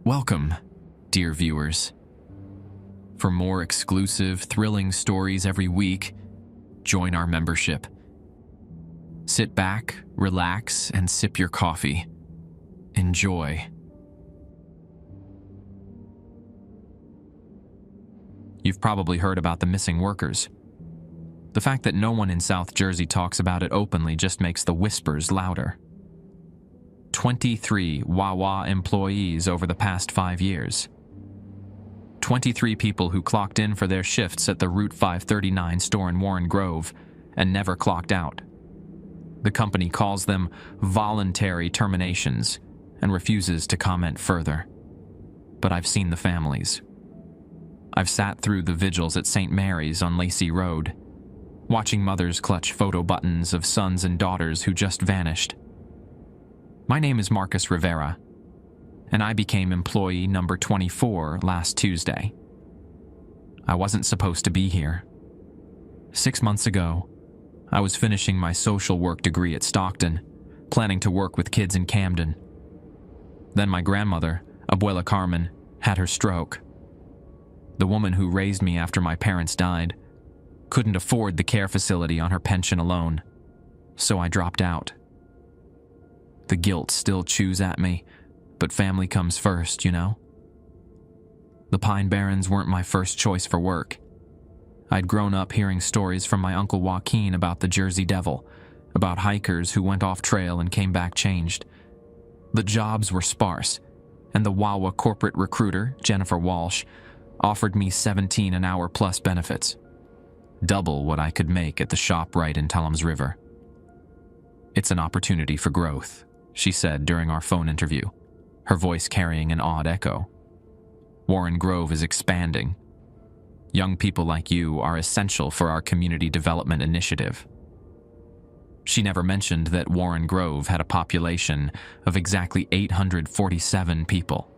Welcome, dear viewers. For more exclusive, thrilling stories every week, join our membership. Sit back, relax, and sip your coffee. Enjoy. You've probably heard about the missing workers. The fact that no one in South Jersey talks about it openly just makes the whispers louder. 23 Wawa employees over the past 5 years. 23 people who clocked in for their shifts at the Route 539 store in Warren Grove and never clocked out. The company calls them voluntary terminations and refuses to comment further. But I've seen the families. I've sat through the vigils at St. Mary's on Lacey Road, watching mothers clutch photo buttons of sons and daughters who just vanished. My name is Marcus Rivera, and I became employee number 24 last Tuesday. I wasn't supposed to be here. 6 months ago, I was finishing my social work degree at Stockton, planning to work with kids in Camden. Then my grandmother, Abuela Carmen, had her stroke. The woman who raised me after my parents died couldn't afford the care facility on her pension alone, so I dropped out. The guilt still chews at me, but family comes first, you know? The Pine Barrens weren't my first choice for work. I'd grown up hearing stories from my Uncle Joaquin about the Jersey Devil, about hikers who went off trail and came back changed. The jobs were sparse, and the Wawa corporate recruiter, Jennifer Walsh, offered me $17 an hour plus benefits, double what I could make at the shop right in Tullum's River. "It's an opportunity for growth," she said during our phone interview, her voice carrying an odd echo. "Warren Grove is expanding. Young people like you are essential for our community development initiative." She never mentioned that Warren Grove had a population of exactly 847 people,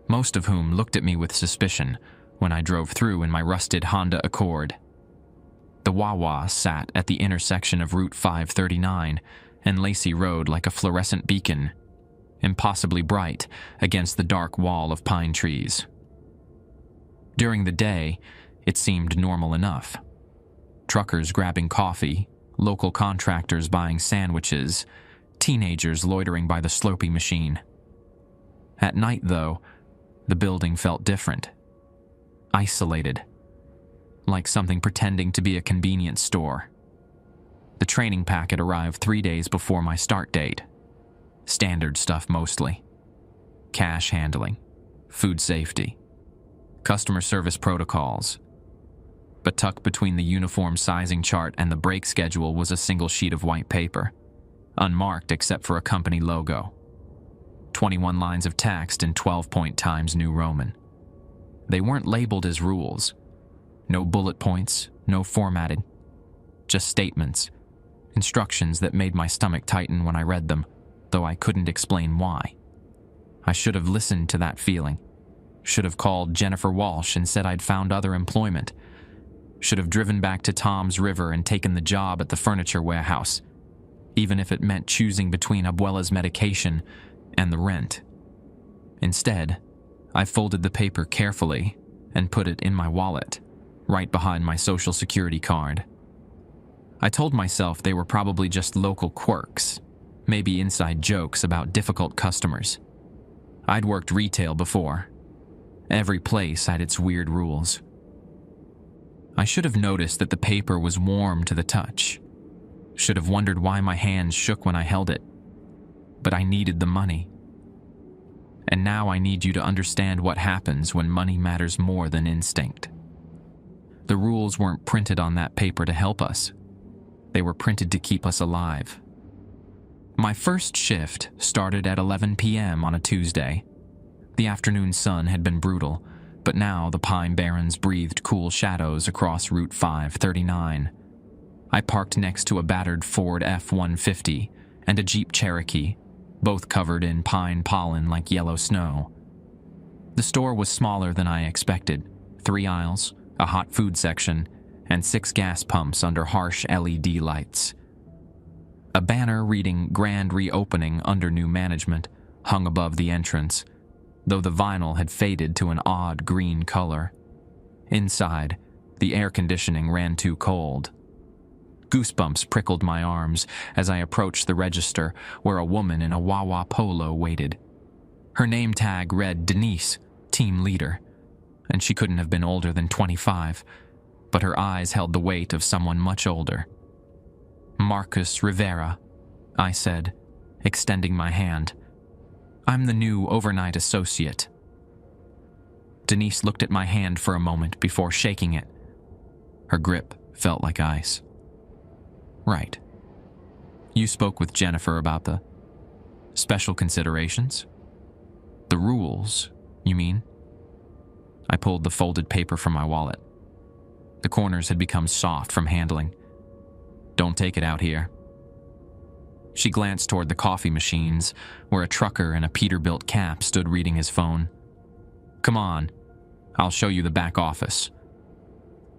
most of whom looked at me with suspicion when I drove through in my rusted Honda Accord. The Wawa sat at the intersection of Route 539 and Lacey Road like a fluorescent beacon, impossibly bright against the dark wall of pine trees. During the day, it seemed normal enough. Truckers grabbing coffee, local contractors buying sandwiches, teenagers loitering by the Slurpee machine. At night, though, the building felt different. Isolated. Like something pretending to be a convenience store. The training packet arrived 3 days before my start date. Standard stuff mostly. Cash handling, food safety, customer service protocols. But tucked between the uniform sizing chart and the break schedule was a single sheet of white paper, unmarked except for a company logo. 21 lines of text in 12-point Times New Roman. They weren't labeled as rules. No bullet points, no formatting. Just statements. Instructions that made my stomach tighten when I read them, though I couldn't explain why. I should have listened to that feeling. Should have called Jennifer Walsh and said I'd found other employment. Should have driven back to Tom's River and taken the job at the furniture warehouse, even if it meant choosing between Abuela's medication and the rent. Instead, I folded the paper carefully and put it in my wallet, right behind my Social Security card. I told myself they were probably just local quirks, maybe inside jokes about difficult customers. I'd worked retail before. Every place had its weird rules. I should have noticed that the paper was warm to the touch. Should have wondered why my hands shook when I held it. But I needed the money. And now I need you to understand what happens when money matters more than instinct. The rules weren't printed on that paper to help us. They were printed to keep us alive. My first shift started at 11 p.m. on a Tuesday. The afternoon sun had been brutal, but now the Pine Barrens breathed cool shadows across Route 539. I parked next to a battered Ford F-150 and a Jeep Cherokee, both covered in pine pollen like yellow snow. The store was smaller than I expected. 3 aisles, a hot food section, and 6 gas pumps under harsh LED lights. A banner reading "Grand Reopening under new management" hung above the entrance, though the vinyl had faded to an odd green color. Inside, the air conditioning ran too cold. Goosebumps prickled my arms as I approached the register where a woman in a Wawa polo waited. Her name tag read Denise, team leader, and she couldn't have been older than 25, but her eyes held the weight of someone much older. "Marcus Rivera," I said, extending my hand. "I'm the new overnight associate." Denise looked at my hand for a moment before shaking it. Her grip felt like ice. "Right. You spoke with Jennifer about the special considerations? The rules, you mean?" I pulled the folded paper from my wallet. The corners had become soft from handling. "Don't take it out here." She glanced toward the coffee machines, where a trucker in a Peterbilt cap stood reading his phone. "Come on, I'll show you the back office."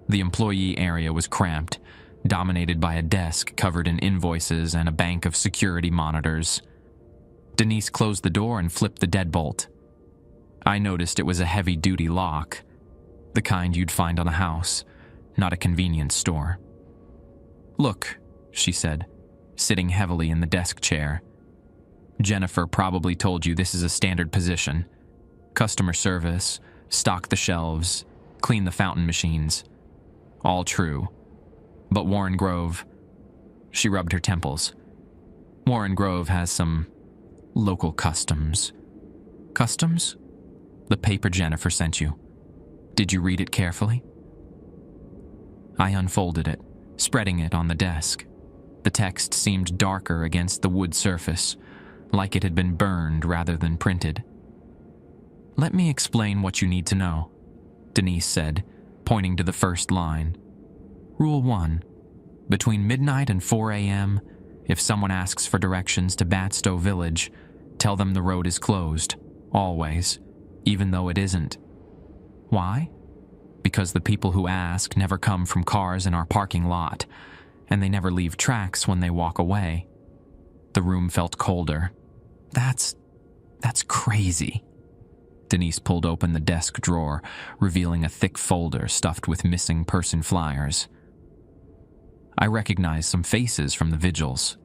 The employee area was cramped, dominated by a desk covered in invoices and a bank of security monitors. Denise closed the door and flipped the deadbolt. I noticed it was a heavy-duty lock, the kind you'd find on a house, not a convenience store. "Look," she said, sitting heavily in the desk chair. "Jennifer probably told you this is a standard position. Customer service, stock the shelves, clean the fountain machines. All true. But Warren Grove," she rubbed her temples, "Warren Grove has some local customs." "Customs?" "The paper Jennifer sent you. Did you read it carefully?" I unfolded it, spreading it on the desk. The text seemed darker against the wood surface, like it had been burned rather than printed. "Let me explain what you need to know," Denise said, pointing to the first line. "Rule 1. Between midnight and 4 a.m., if someone asks for directions to Batstow Village, tell them the road is closed, always, even though it isn't. Why? Because the people who ask never come from cars in our parking lot, and they never leave tracks when they walk away." The room felt colder. That's crazy." Denise pulled open the desk drawer, revealing a thick folder stuffed with missing person flyers. I recognized some faces from the vigils.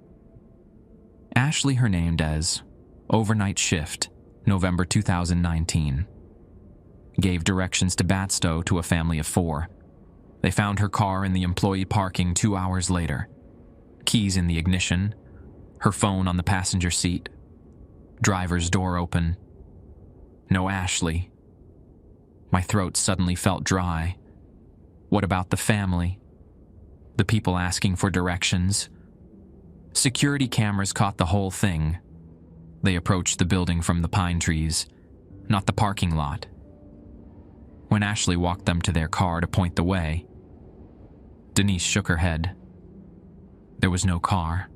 Ashley, her named as Overnight Shift, November 2019. Gave directions to Batstow to a family of 4. They found her car in the employee parking 2 hours later. Keys in the ignition, her phone on the passenger seat, driver's door open. No Ashley. My throat suddenly felt dry. What about the family? The people asking for directions? Security cameras caught the whole thing. They approached the building from the pine trees, not the parking lot. When Ashley walked them to their car to point the way, Denise shook her head. There was no car.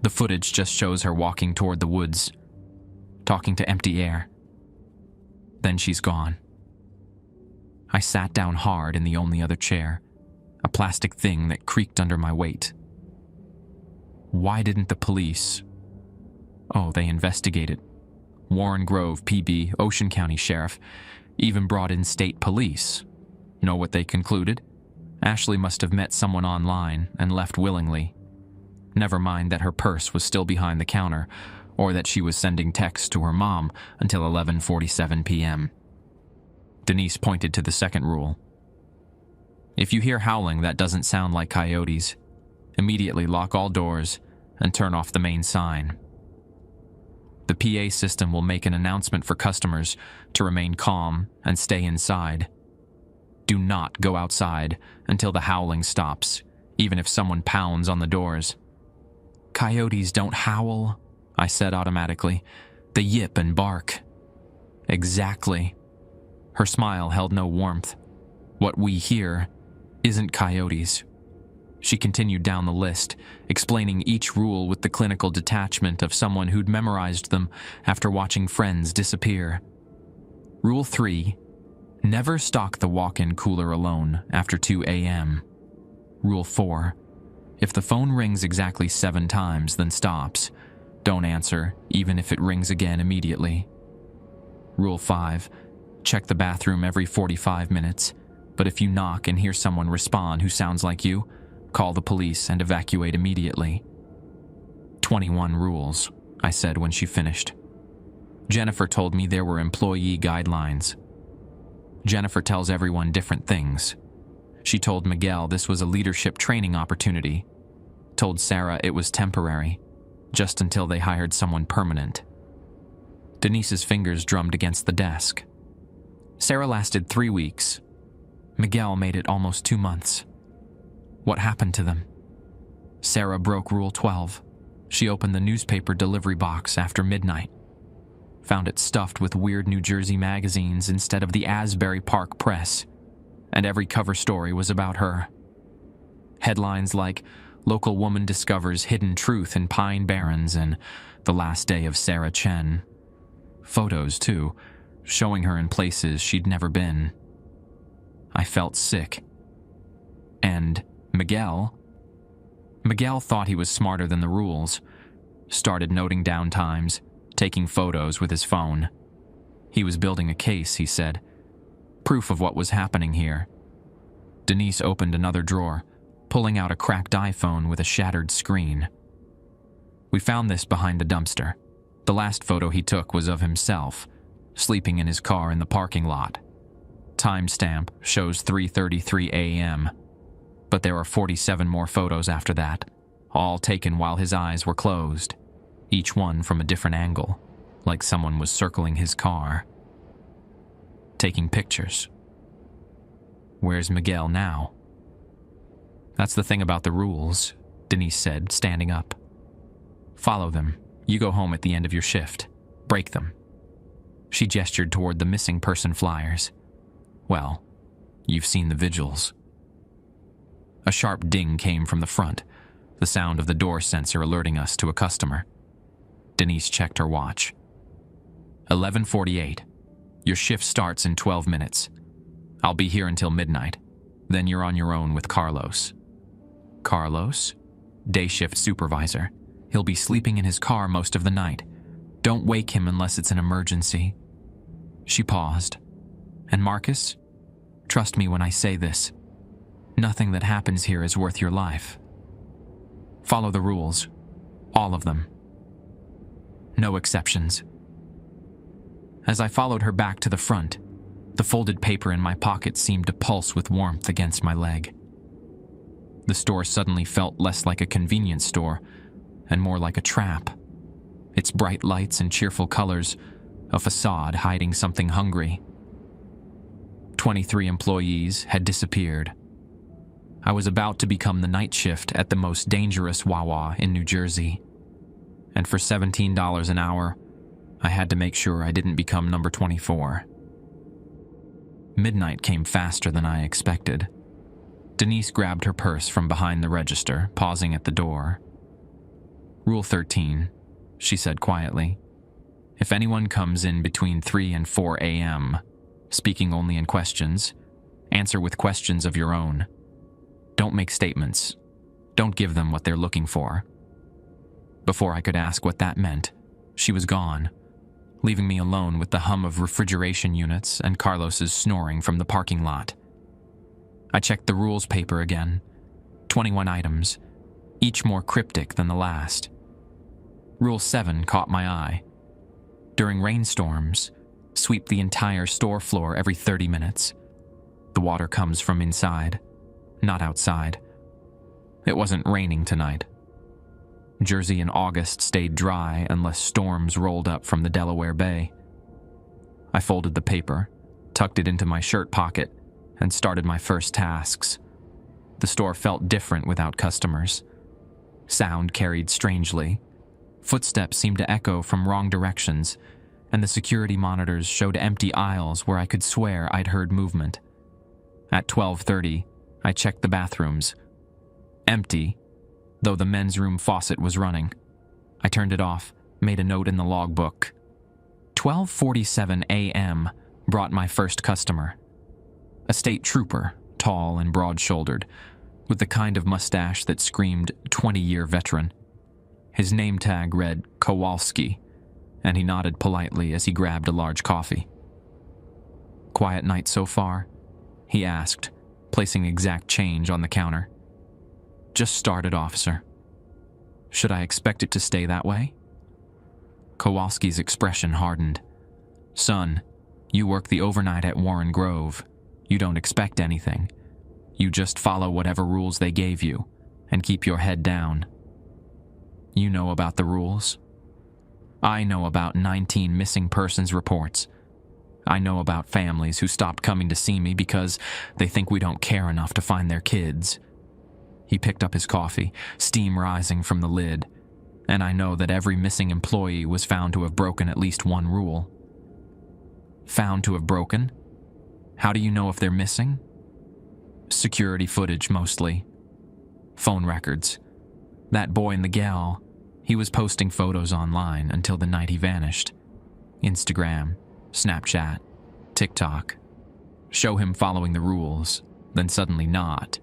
The footage just shows her walking toward the woods, talking to empty air. Then she's gone. I sat down hard in the only other chair, a plastic thing that creaked under my weight. Why didn't the police? Oh, they investigated. Warren Grove, PB, Ocean County Sheriff, even brought in state police. Know what they concluded? Ashley must have met someone online and left willingly. Never mind that her purse was still behind the counter, or that she was sending texts to her mom until 11:47 p.m. Denise pointed to the second rule. If you hear howling that doesn't sound like coyotes, immediately lock all doors and turn off the main sign. The PA system will make an announcement for customers to remain calm and stay inside. Do not go outside until the howling stops, even if someone pounds on the doors. Coyotes don't howl, I said automatically. They yip and bark. Exactly. Her smile held no warmth. What we hear isn't coyotes. She continued down the list, explaining each rule with the clinical detachment of someone who'd memorized them after watching friends disappear. Rule 3. Never stock the walk-in cooler alone after 2 a.m. Rule 4. If the phone rings exactly 7 times, then stops. Don't answer, even if it rings again immediately. Rule 5. Check the bathroom every 45 minutes, but if you knock and hear someone respond who sounds like you, call the police and evacuate immediately. 21 rules, I said when she finished. Jennifer told me there were employee guidelines. Jennifer tells everyone different things. She told Miguel this was a leadership training opportunity. Told Sarah it was temporary, just until they hired someone permanent. Denise's fingers drummed against the desk. Sarah lasted 3 weeks. Miguel made it almost 2 months. What happened to them? Sarah broke Rule 12. She opened the newspaper delivery box after midnight. Found it stuffed with weird New Jersey magazines instead of the Asbury Park Press, and every cover story was about her. Headlines like, "Local Woman Discovers Hidden Truth in Pine Barrens" and "The Last Day of Sarah Chen." Photos, too, showing her in places she'd never been. I felt sick. And Miguel? Miguel thought he was smarter than the rules. Started noting down times, taking photos with his phone. He was building a case, he said. Proof of what was happening here. Denise opened another drawer, pulling out a cracked iPhone with a shattered screen. We found this behind a dumpster. The last photo he took was of himself, sleeping in his car in the parking lot. Timestamp shows 3:33 a.m., but there are 47 more photos after that, all taken while his eyes were closed, each one from a different angle, like someone was circling his car. Taking pictures. Where's Miguel now? That's the thing about the rules, Denise said, standing up. Follow them. You go home at the end of your shift. Break them. She gestured toward the missing person flyers. Well, you've seen the vigils. A sharp ding came from the front, the sound of the door sensor alerting us to a customer. Denise checked her watch. 11:48. Your shift starts in 12 minutes. I'll be here until midnight. Then you're on your own with Carlos. Carlos? Day shift supervisor. He'll be sleeping in his car most of the night. Don't wake him unless it's an emergency. She paused. And Marcus? Trust me when I say this. Nothing that happens here is worth your life. Follow the rules. All of them. No exceptions. As I followed her back to the front, the folded paper in my pocket seemed to pulse with warmth against my leg. The store suddenly felt less like a convenience store and more like a trap. Its bright lights and cheerful colors, a facade hiding something hungry. 23 employees had disappeared. I was about to become the night shift at the most dangerous Wawa in New Jersey. And for $17 an hour, I had to make sure I didn't become number 24. Midnight came faster than I expected. Denise grabbed her purse from behind the register, pausing at the door. Rule 13, she said quietly. If anyone comes in between 3 and 4 a.m., speaking only in questions, answer with questions of your own. Don't make statements. Don't give them what they're looking for. Before I could ask what that meant, she was gone, leaving me alone with the hum of refrigeration units and Carlos's snoring from the parking lot. I checked the rules paper again. 21 items, each more cryptic than the last. Rule 7 caught my eye. During rainstorms, sweep the entire store floor every 30 minutes. The water comes from inside, not outside. It wasn't raining tonight. Jersey in August stayed dry unless storms rolled up from the Delaware Bay. I folded the paper, tucked it into my shirt pocket, and started my first tasks. The store felt different without customers. Sound carried strangely. Footsteps seemed to echo from wrong directions, and the security monitors showed empty aisles where I could swear I'd heard movement. At 12:30, I checked the bathrooms. Empty, though the men's room faucet was running. I turned it off, made a note in the logbook. 12:47 a.m. brought my first customer. A state trooper, tall and broad-shouldered, with the kind of mustache that screamed 20-year veteran. His name tag read Kowalski, and he nodded politely as he grabbed a large coffee. "Quiet night so far?" he asked, placing exact change on the counter. "Just started, officer." "Should I expect it to stay that way?" Kowalski's expression hardened. "Son, you work the overnight at Warren Grove. You don't expect anything. You just follow whatever rules they gave you, and keep your head down." "You know about the rules?" "I know about 19 missing persons reports. I know about families who stopped coming to see me because they think we don't care enough to find their kids." He picked up his coffee, steam rising from the lid, and I know that every missing employee was found to have broken at least one rule. "Found to have broken? How do you know if they're missing?" "Security footage, mostly. Phone records. That boy and the gal, he was posting photos online until the night he vanished. Instagram, Snapchat, TikTok. Show him following the rules, then suddenly not."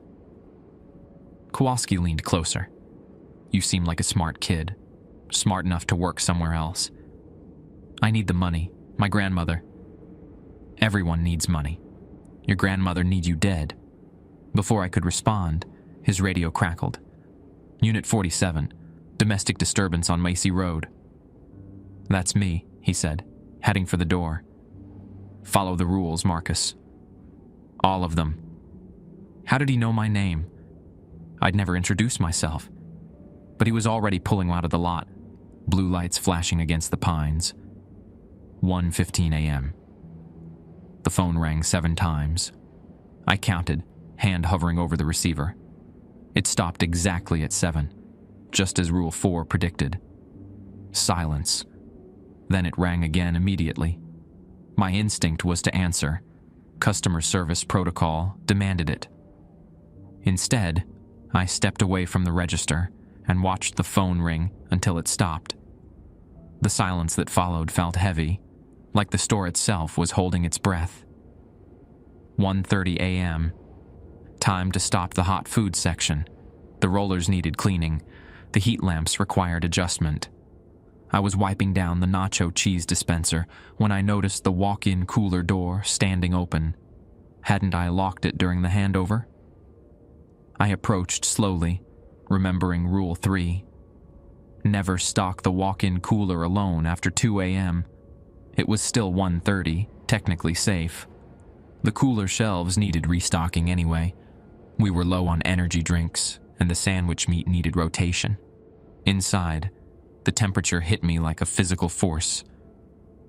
Kowalski leaned closer. "You seem like a smart kid, smart enough to work somewhere else." "I need the money. My grandmother." "Everyone needs money. Your grandmother needs you dead." Before I could respond, his radio crackled. "Unit 47, domestic disturbance on Macy Road." "That's me," he said, heading for the door. "Follow the rules, Marcus." "All of them." How did he know my name? I'd never introduced myself. But he was already pulling out of the lot, blue lights flashing against the pines. 1:15 a.m. The phone rang 7 times. I counted, hand hovering over the receiver. It stopped exactly at 7, just as Rule 4 predicted. Silence. Then it rang again immediately. My instinct was to answer. Customer service protocol demanded it. Instead, I stepped away from the register and watched the phone ring until it stopped. The silence that followed felt heavy, like the store itself was holding its breath. 1:30 a.m. Time to stop the hot food section. The rollers needed cleaning. The heat lamps required adjustment. I was wiping down the nacho cheese dispenser when I noticed the walk-in cooler door standing open. Hadn't I locked it during the handover? I approached slowly, remembering Rule 3. Never stock the walk-in cooler alone after 2 a.m. It was still 1:30, technically safe. The cooler shelves needed restocking anyway. We were low on energy drinks, and the sandwich meat needed rotation. Inside, the temperature hit me like a physical force.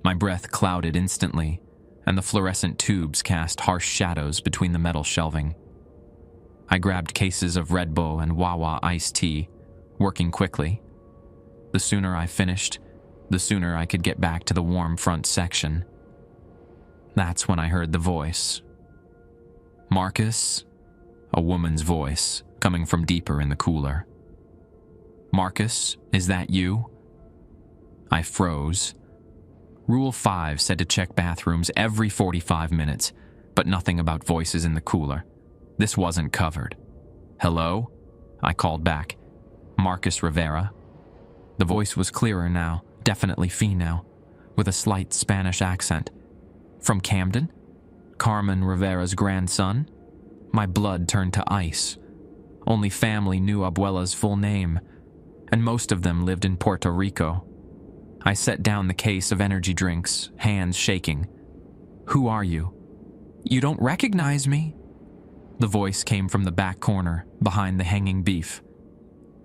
My breath clouded instantly, and the fluorescent tubes cast harsh shadows between the metal shelving. I grabbed cases of Red Bull and Wawa iced tea, working quickly. The sooner I finished, the sooner I could get back to the warm front section. That's when I heard the voice. "Marcus?" A woman's voice, coming from deeper in the cooler. "Marcus, is that you?" I froze. Rule 5 said to check bathrooms every 45 minutes, but nothing about voices in the cooler. This wasn't covered. "Hello?" I called back. "Marcus Rivera?" The voice was clearer now, definitely female, with a slight Spanish accent. "From Camden? Carmen Rivera's grandson?" My blood turned to ice. Only family knew Abuela's full name, and most of them lived in Puerto Rico. I set down the case of energy drinks, hands shaking. "Who are you?" "You don't recognize me?" The voice came from the back corner, behind the hanging beef.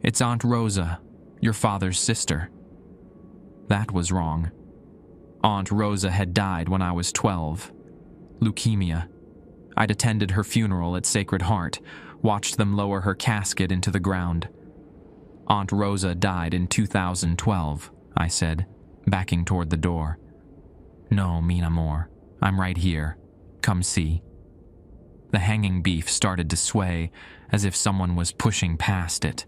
"It's Aunt Rosa, your father's sister." That was wrong. Aunt Rosa had died when I was 12. Leukemia. I'd attended her funeral at Sacred Heart, watched them lower her casket into the ground. "Aunt Rosa died in 2012, I said, backing toward the door. "No, mi amor. I'm right here. Come see." The hanging beef started to sway, as if someone was pushing past it.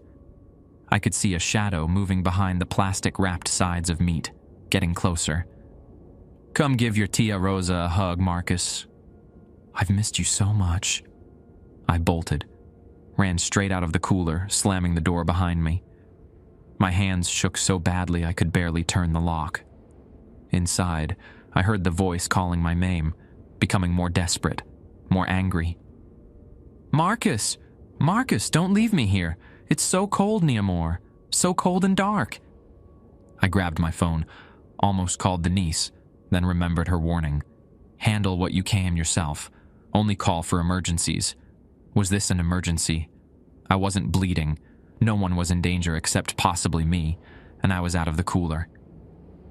I could see a shadow moving behind the plastic-wrapped sides of meat, getting closer. "Come give your Tia Rosa a hug, Marcus." "I've missed you so much." I bolted, ran straight out of the cooler, slamming the door behind me. My hands shook so badly I could barely turn the lock. Inside, I heard the voice calling my name, becoming more desperate, more angry. "Marcus! Marcus, don't leave me here. It's so cold, Neamore. So cold and dark." I grabbed my phone, almost called Denise, then remembered her warning. Handle what you can yourself. Only call for emergencies. Was this an emergency? I wasn't bleeding. No one was in danger except possibly me, and I was out of the cooler.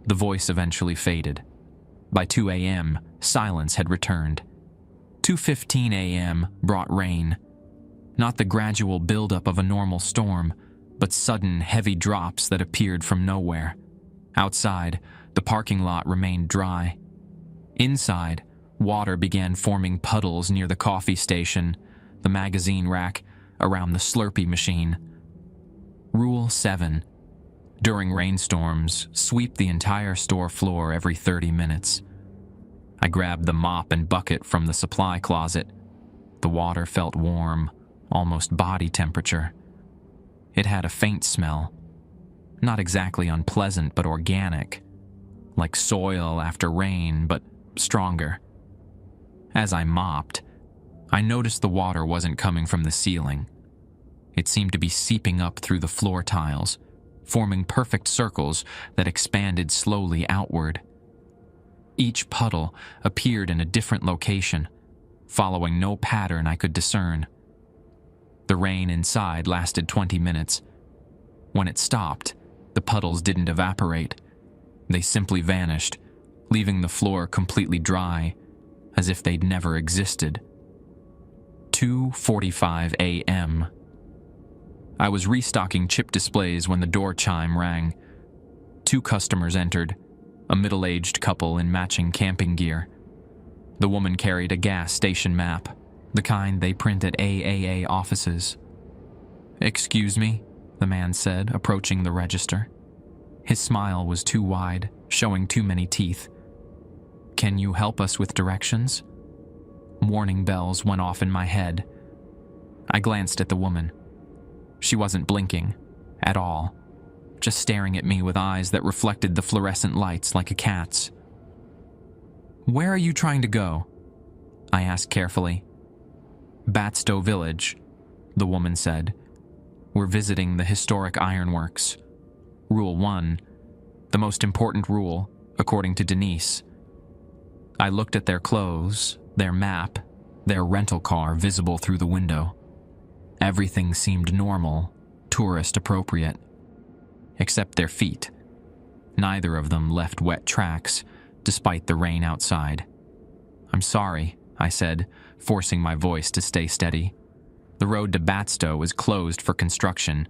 The voice eventually faded. By 2 a.m., silence had returned. 2:15 a.m. brought rain. Not the gradual buildup of a normal storm, but sudden, heavy drops that appeared from nowhere. Outside, the parking lot remained dry. Inside, water began forming puddles near the coffee station, the magazine rack, around the Slurpee machine. Rule 7. During rainstorms, sweep the entire store floor every 30 minutes. I grabbed the mop and bucket from the supply closet. The water felt warm, almost body temperature. It had a faint smell. Not exactly unpleasant, but organic. Like soil after rain, but stronger. As I mopped, I noticed the water wasn't coming from the ceiling. It seemed to be seeping up through the floor tiles, forming perfect circles that expanded slowly outward. Each puddle appeared in a different location, following no pattern I could discern. The rain inside lasted 20 minutes. When it stopped, the puddles didn't evaporate. They simply vanished, leaving the floor completely dry, as if they'd never existed. 2:45 a.m. I was restocking chip displays when the door chime rang. 2 customers entered, a middle-aged couple in matching camping gear. The woman carried a gas station map, the kind they print at AAA offices. "Excuse me," the man said, approaching the register. His smile was too wide, showing too many teeth. "Can you help us with directions?" Warning bells went off in my head. I glanced at the woman. She wasn't blinking, at all, just staring at me with eyes that reflected the fluorescent lights like a cat's. "Where are you trying to go?" I asked carefully. "Batstow Village," the woman said. "We're visiting the historic ironworks. Rule 1, the most important rule, according to Denise." I looked at their clothes, their map, their rental car visible through the window. Everything seemed normal, tourist appropriate. Except their feet. Neither of them left wet tracks, despite the rain outside. "I'm sorry," I said, forcing my voice to stay steady. "The road to Batstow is closed for construction.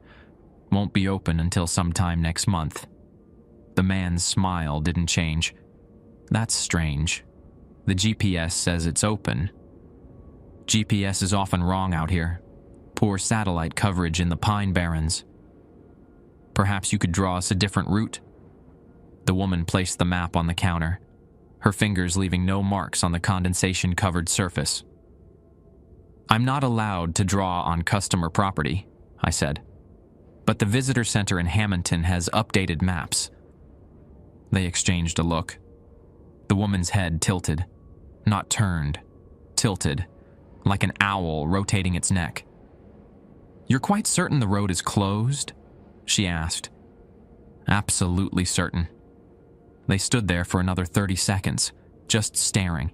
Won't be open until sometime next month." The man's smile didn't change. "That's strange. The GPS says it's open." "GPS is often wrong out here. Poor satellite coverage in the Pine Barrens." "Perhaps you could draw us a different route?" The woman placed the map on the counter, her fingers leaving no marks on the condensation-covered surface. "I'm not allowed to draw on customer property," I said. "But the visitor center in Hamilton has updated maps." They exchanged a look. The woman's head tilted. Not turned. Tilted. Like an owl rotating its neck. "You're quite certain the road is closed?" she asked. "Absolutely certain." They stood there for another 30 seconds, just staring.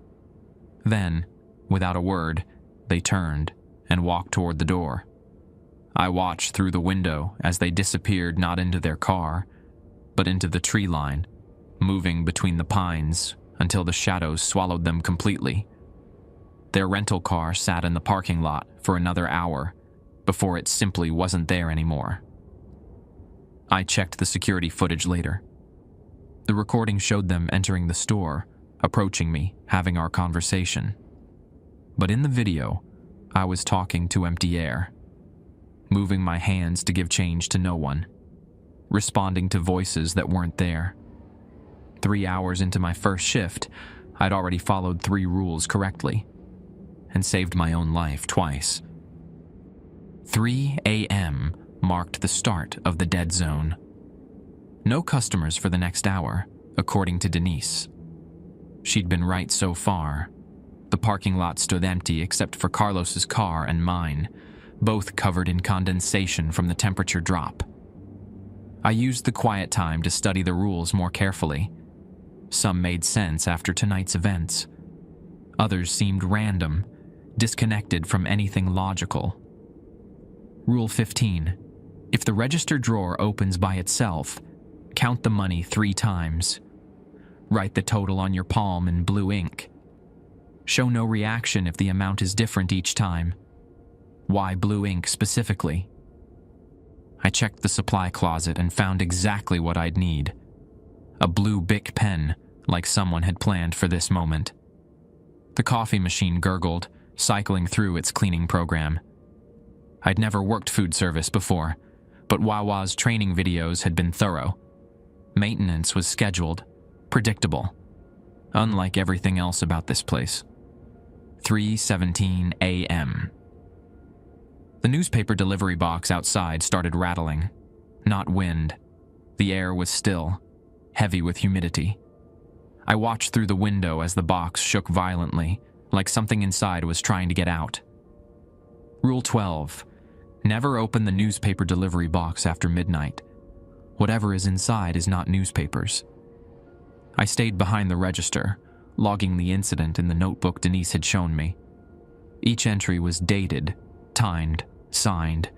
Then, without a word, they turned and walked toward the door. I watched through the window as they disappeared not into their car, but into the tree line, moving between the pines until the shadows swallowed them completely. Their rental car sat in the parking lot for another hour before it simply wasn't there anymore. I checked the security footage later. The recording showed them entering the store, approaching me, having our conversation. But in the video, I was talking to empty air, moving my hands to give change to no one, responding to voices that weren't there. 3 hours into my first shift, I'd already followed 3 rules correctly, and saved my own life twice. 3 a.m. marked the start of the dead zone. No customers for the next hour, according to Denise. She'd been right so far. The parking lot stood empty except for Carlos's car and mine, both covered in condensation from the temperature drop. I used the quiet time to study the rules more carefully. Some made sense after tonight's events. Others seemed random, disconnected from anything logical. Rule 15. If the register drawer opens by itself, count the money 3 times. Write the total on your palm in blue ink. Show no reaction if the amount is different each time. Why blue ink specifically? I checked the supply closet and found exactly what I'd need. A blue Bic pen, like someone had planned for this moment. The coffee machine gurgled, cycling through its cleaning program. I'd never worked food service before, but Wawa's training videos had been thorough. Maintenance was scheduled, predictable, unlike everything else about this place. 3:17 a.m. The newspaper delivery box outside started rattling. Not wind. The air was still, heavy with humidity. I watched through the window as the box shook violently, like something inside was trying to get out. Rule 12. Never open the newspaper delivery box after midnight. Whatever is inside is not newspapers. I stayed behind the register, logging the incident in the notebook Denise had shown me. Each entry was dated, timed, signed.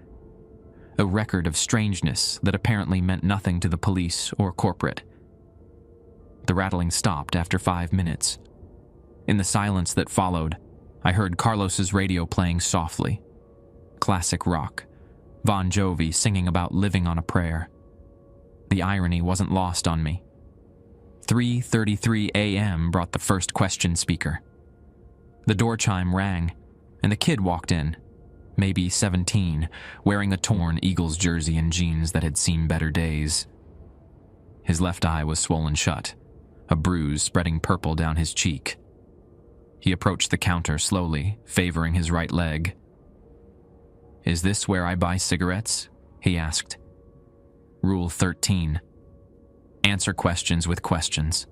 A record of strangeness that apparently meant nothing to the police or corporate. The rattling stopped after 5 minutes. In the silence that followed, I heard Carlos's radio playing softly. Classic rock. Bon Jovi singing about living on a prayer. The irony wasn't lost on me. 3:33 a.m. brought the first question speaker. The door chime rang, and the kid walked in, maybe 17, wearing a torn Eagles jersey and jeans that had seen better days. His left eye was swollen shut, a bruise spreading purple down his cheek. He approached the counter slowly, favoring his right leg. "Is this where I buy cigarettes?" he asked. Rule 13. Answer questions with questions.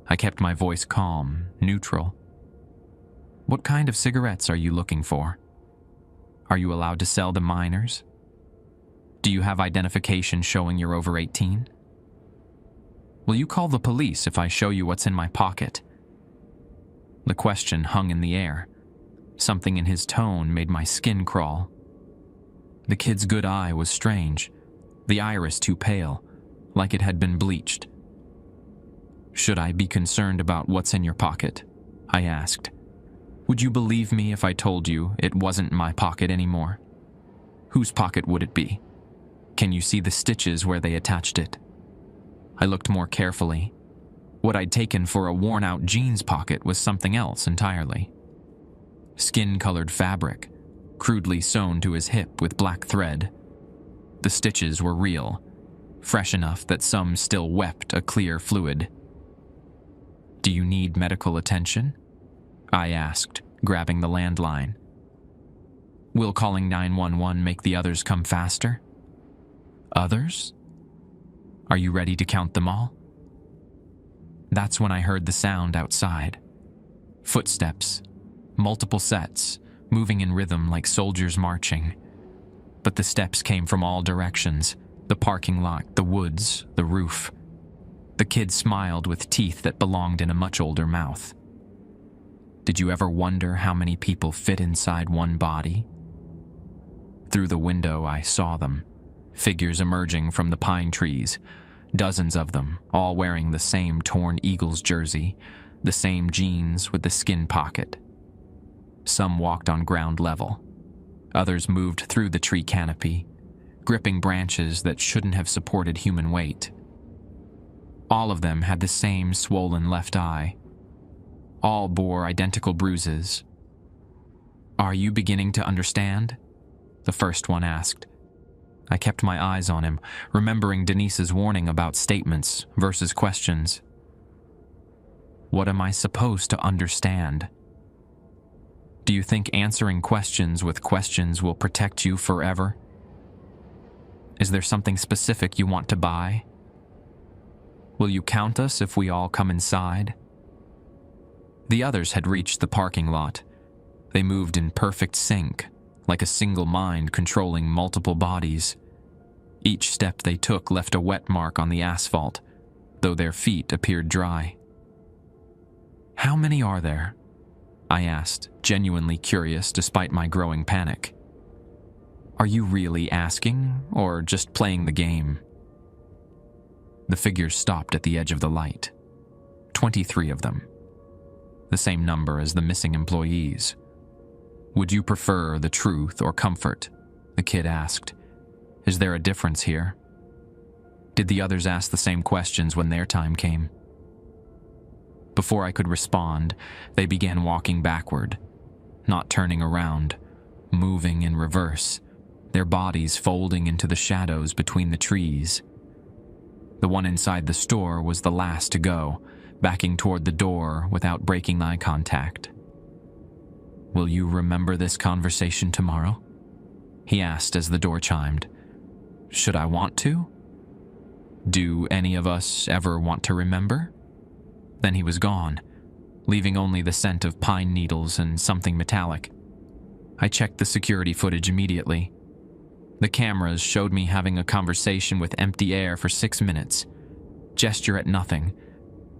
I kept my voice calm, neutral. "What kind of cigarettes are you looking for? Are you allowed to sell to minors? Do you have identification showing you're over 18? Will you call the police if I show you what's in my pocket?" The question hung in the air. Something in his tone made my skin crawl. The kid's good eye was strange, the iris too pale, like it had been bleached. "Should I be concerned about what's in your pocket?" I asked. "Would you believe me if I told you it wasn't my pocket anymore? Whose pocket would it be? Can you see the stitches where they attached it?" I looked more carefully. What I'd taken for a worn-out jeans pocket was something else entirely. Skin-colored fabric, crudely sewn to his hip with black thread. The stitches were real, fresh enough that some still wept a clear fluid. "Do you need medical attention?" I asked, grabbing the landline. "Will calling 911 make the others come faster?" "Others? Are you ready to count them all?" That's when I heard the sound outside. Footsteps, multiple sets, moving in rhythm like soldiers marching. But the steps came from all directions. The parking lot, the woods, the roof. The kid smiled with teeth that belonged in a much older mouth. Did you ever wonder how many people fit inside one body? Through the window, I saw them, figures emerging from the pine trees, dozens of them, all wearing the same torn Eagles jersey, the same jeans with the skin pocket. Some walked on ground level. Others moved through the tree canopy, gripping branches that shouldn't have supported human weight. All of them had the same swollen left eye. All bore identical bruises. "Are you beginning to understand?" the first one asked. I kept my eyes on him, remembering Denise's warning about statements versus questions. "What am I supposed to understand?" "Do you think answering questions with questions will protect you forever? Is there something specific you want to buy?" Will you count us if we all come inside? The others had reached the parking lot. They moved in perfect sync, like a single mind controlling multiple bodies. Each step they took left a wet mark on the asphalt, though their feet appeared dry. How many are there? I asked, genuinely curious despite my growing panic. Are you really asking, or just playing the game? The figures stopped at the edge of the light. 23 of them. The same number as the missing employees. Would you prefer the truth or comfort? The kid asked. Is there a difference here? Did the others ask the same questions when their time came? Before I could respond, they began walking backward, not turning around, moving in reverse, their bodies folding into the shadows between the trees. The one inside the store was the last to go, backing toward the door without breaking eye contact. Will you remember this conversation tomorrow? He asked as the door chimed. Should I want to? Do any of us ever want to remember? Then he was gone, leaving only the scent of pine needles and something metallic. I checked the security footage immediately. The cameras showed me having a conversation with empty air for 6 minutes. Gesture at nothing.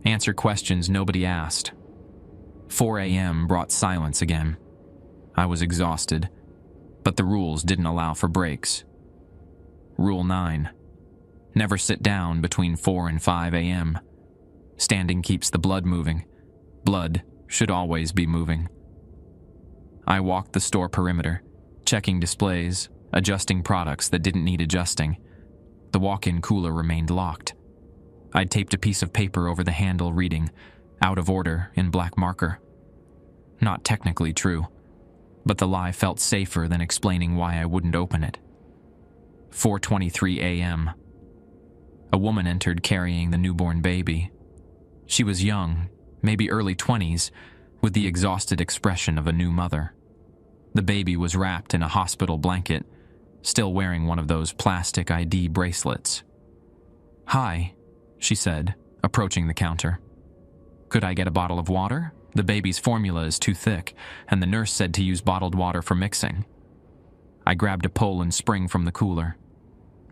Answer questions nobody asked. 4 a.m. brought silence again. I was exhausted, but the rules didn't allow for breaks. Rule 9. Never sit down between 4 and 5 a.m. Standing keeps the blood moving. Blood should always be moving. I walked the store perimeter, checking displays, adjusting products that didn't need adjusting. The walk-in cooler remained locked. I'd taped a piece of paper over the handle reading, "Out of order," in black marker. Not technically true, but the lie felt safer than explaining why I wouldn't open it. 4:23 a.m. A woman entered carrying the newborn baby. She was young, maybe early 20s, with the exhausted expression of a new mother. The baby was wrapped in a hospital blanket, still wearing one of those plastic ID bracelets. "Hi," she said, approaching the counter. "Could I get a bottle of water? The baby's formula is too thick, and the nurse said to use bottled water for mixing." I grabbed a Poland Spring from the cooler.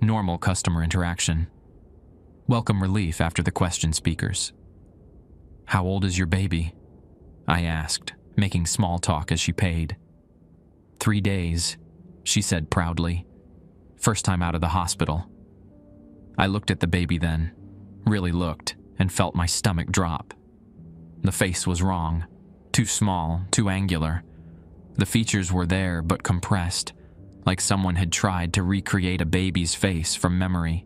Normal customer interaction. Welcome relief after the question speakers. "How old is your baby?" I asked, making small talk as she paid. 3 days, she said proudly. First time out of the hospital. I looked at the baby then, really looked, and felt my stomach drop. The face was wrong. Too small, too angular. The features were there but compressed, like someone had tried to recreate a baby's face from memory.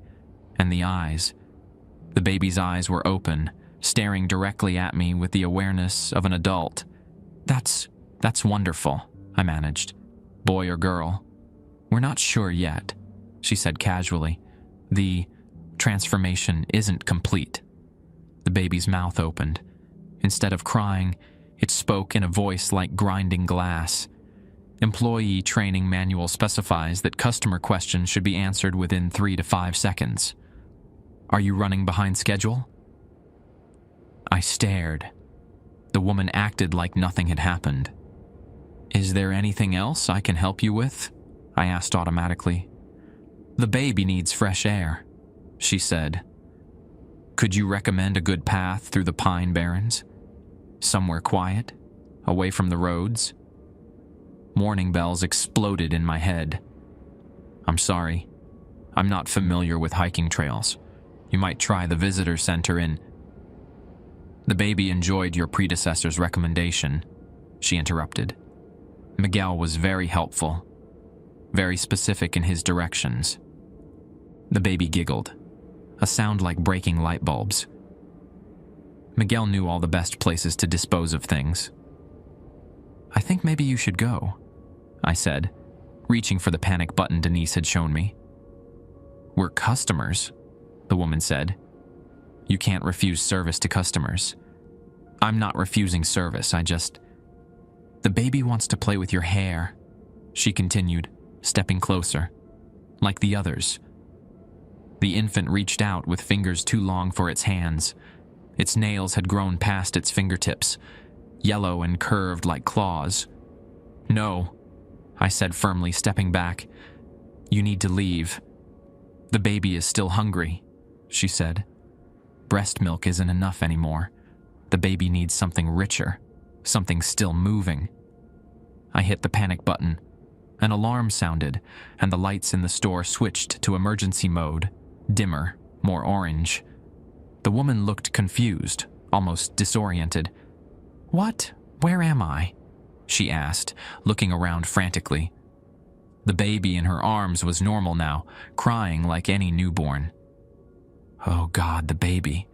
And the eyes. The baby's eyes were open, staring directly at me with the awareness of an adult. That's wonderful," I managed. "Boy or girl?" "We're not sure yet," she said casually. "The transformation isn't complete." The baby's mouth opened. Instead of crying, it spoke in a voice like grinding glass. Employee training manual specifies that customer questions should be answered within 3 to 5 seconds. "Are you running behind schedule?" I stared. The woman acted like nothing had happened. "Is there anything else I can help you with?" I asked automatically. "The baby needs fresh air," she said. "Could you recommend a good path through the Pine Barrens? Somewhere quiet, away from the roads?" Warning bells exploded in my head. "I'm sorry. I'm not familiar with hiking trails. You might try the visitor center in—" "The baby enjoyed your predecessor's recommendation," she interrupted. "Miguel was very helpful, very specific in his directions." The baby giggled, a sound like breaking light bulbs. Miguel knew all the best places to dispose of things. "I think maybe you should go," I said, reaching for the panic button Denise had shown me. "We're customers," the woman said. "You can't refuse service to customers." "I'm not refusing service, The baby wants to play with your hair," she continued, stepping closer. "Like the others." The infant reached out with fingers too long for its hands. Its nails had grown past its fingertips, yellow and curved like claws. "No," I said firmly, stepping back. "You need to leave." "The baby is still hungry," she said. "Breast milk isn't enough anymore. The baby needs something richer, something still moving." I hit the panic button. An alarm sounded, and the lights in the store switched to emergency mode, dimmer, more orange. The woman looked confused, almost disoriented. "What? Where am I?" she asked, looking around frantically. The baby in her arms was normal now, crying like any newborn. Oh God, the baby.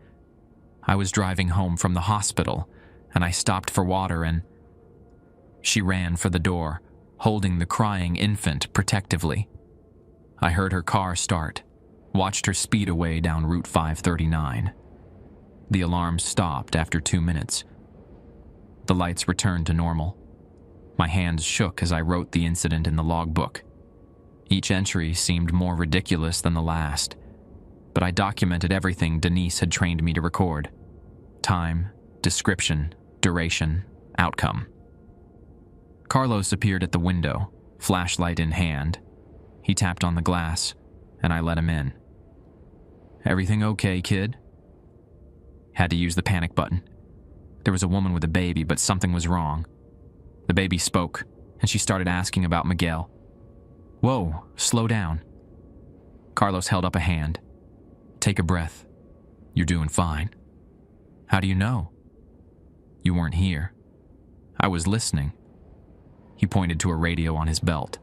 I was driving home from the hospital, and I stopped for water and... She ran for the door, holding the crying infant protectively. I heard her car start, watched her speed away down Route 539. The alarm stopped after 2 minutes. The lights returned to normal. My hands shook as I wrote the incident in the logbook. Each entry seemed more ridiculous than the last, but I documented everything Denise had trained me to record. Time, description, duration, outcome. Carlos appeared at the window, flashlight in hand. He tapped on the glass, and I let him in. "Everything okay, kid?" Had to use the panic button. There was a woman with a baby, but something was wrong. The baby spoke, and she started asking about Miguel. "Whoa, slow down." Carlos held up a hand. "Take a breath. You're doing fine." "How do you know?" "You weren't here." "I was listening." He pointed to a radio on his belt.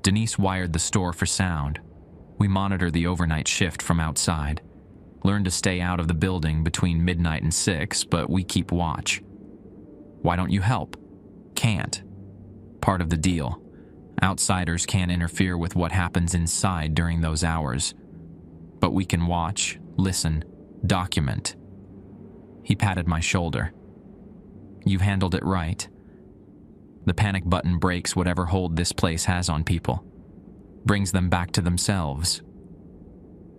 Denise wired the store for sound. We monitor the overnight shift from outside. Learn to stay out of the building between midnight and 6, but we keep watch. "Why don't you help?" "Can't. Part of the deal. Outsiders can't interfere with what happens inside during those hours. But we can watch, listen, document." He patted my shoulder. "You've handled it right. The panic button breaks whatever hold this place has on people. Brings them back to themselves."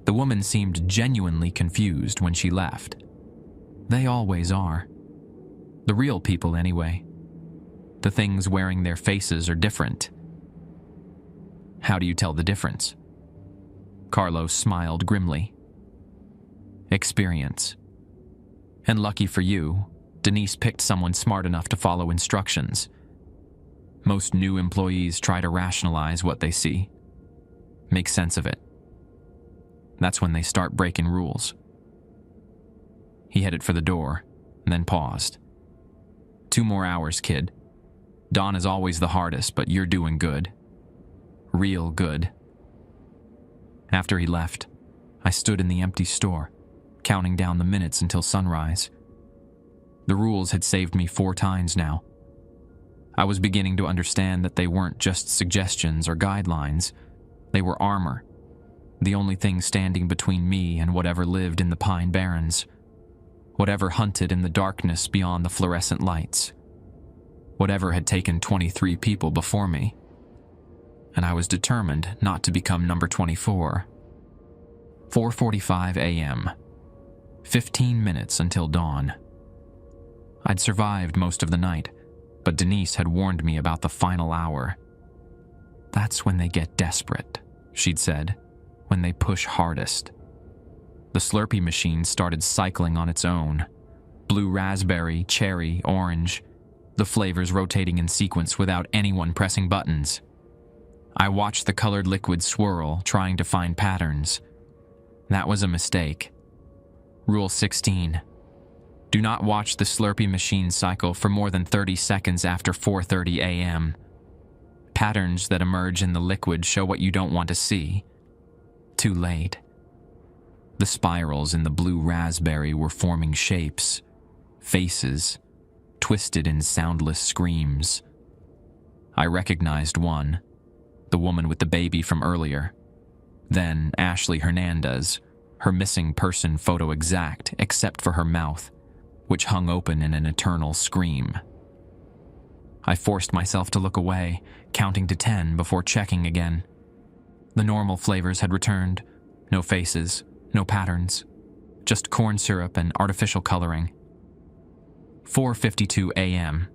The woman seemed genuinely confused when she left. They always are. The real people, anyway. The things wearing their faces are different. "How do you tell the difference?" Carlos smiled grimly. "Experience. And lucky for you, Denise picked someone smart enough to follow instructions. Most new employees try to rationalize what they see. Make sense of it. That's when they start breaking rules." He headed for the door, then paused. "2 more hours, kid. Dawn is always the hardest, but you're doing good. Real good." After he left, I stood in the empty store, counting down the minutes until sunrise. The rules had saved me 4 times now. I was beginning to understand that they weren't just suggestions or guidelines. They were armor. The only thing standing between me and whatever lived in the Pine Barrens. Whatever hunted in the darkness beyond the fluorescent lights. Whatever had taken 23 people before me. And I was determined not to become number 24. 4:45 a.m. 15 minutes until dawn. I'd survived most of the night, but Denise had warned me about the final hour. "That's when they get desperate," she'd said, "when they push hardest." The Slurpee machine started cycling on its own. Blue raspberry, cherry, orange, the flavors rotating in sequence without anyone pressing buttons. I watched the colored liquid swirl, trying to find patterns. That was a mistake. Rule 16. Do not watch the Slurpee machine cycle for more than 30 seconds after 4:30 a.m. Patterns that emerge in the liquid show what you don't want to see. Too late. The spirals in the blue raspberry were forming shapes, faces, twisted in soundless screams. I recognized one, the woman with the baby from earlier. Then Ashley Hernandez, her missing person photo exact except for her mouth, which hung open in an eternal scream. I forced myself to look away, counting to 10 before checking again. The normal flavors had returned. No faces, no patterns, just corn syrup and artificial coloring. 4:52 a.m.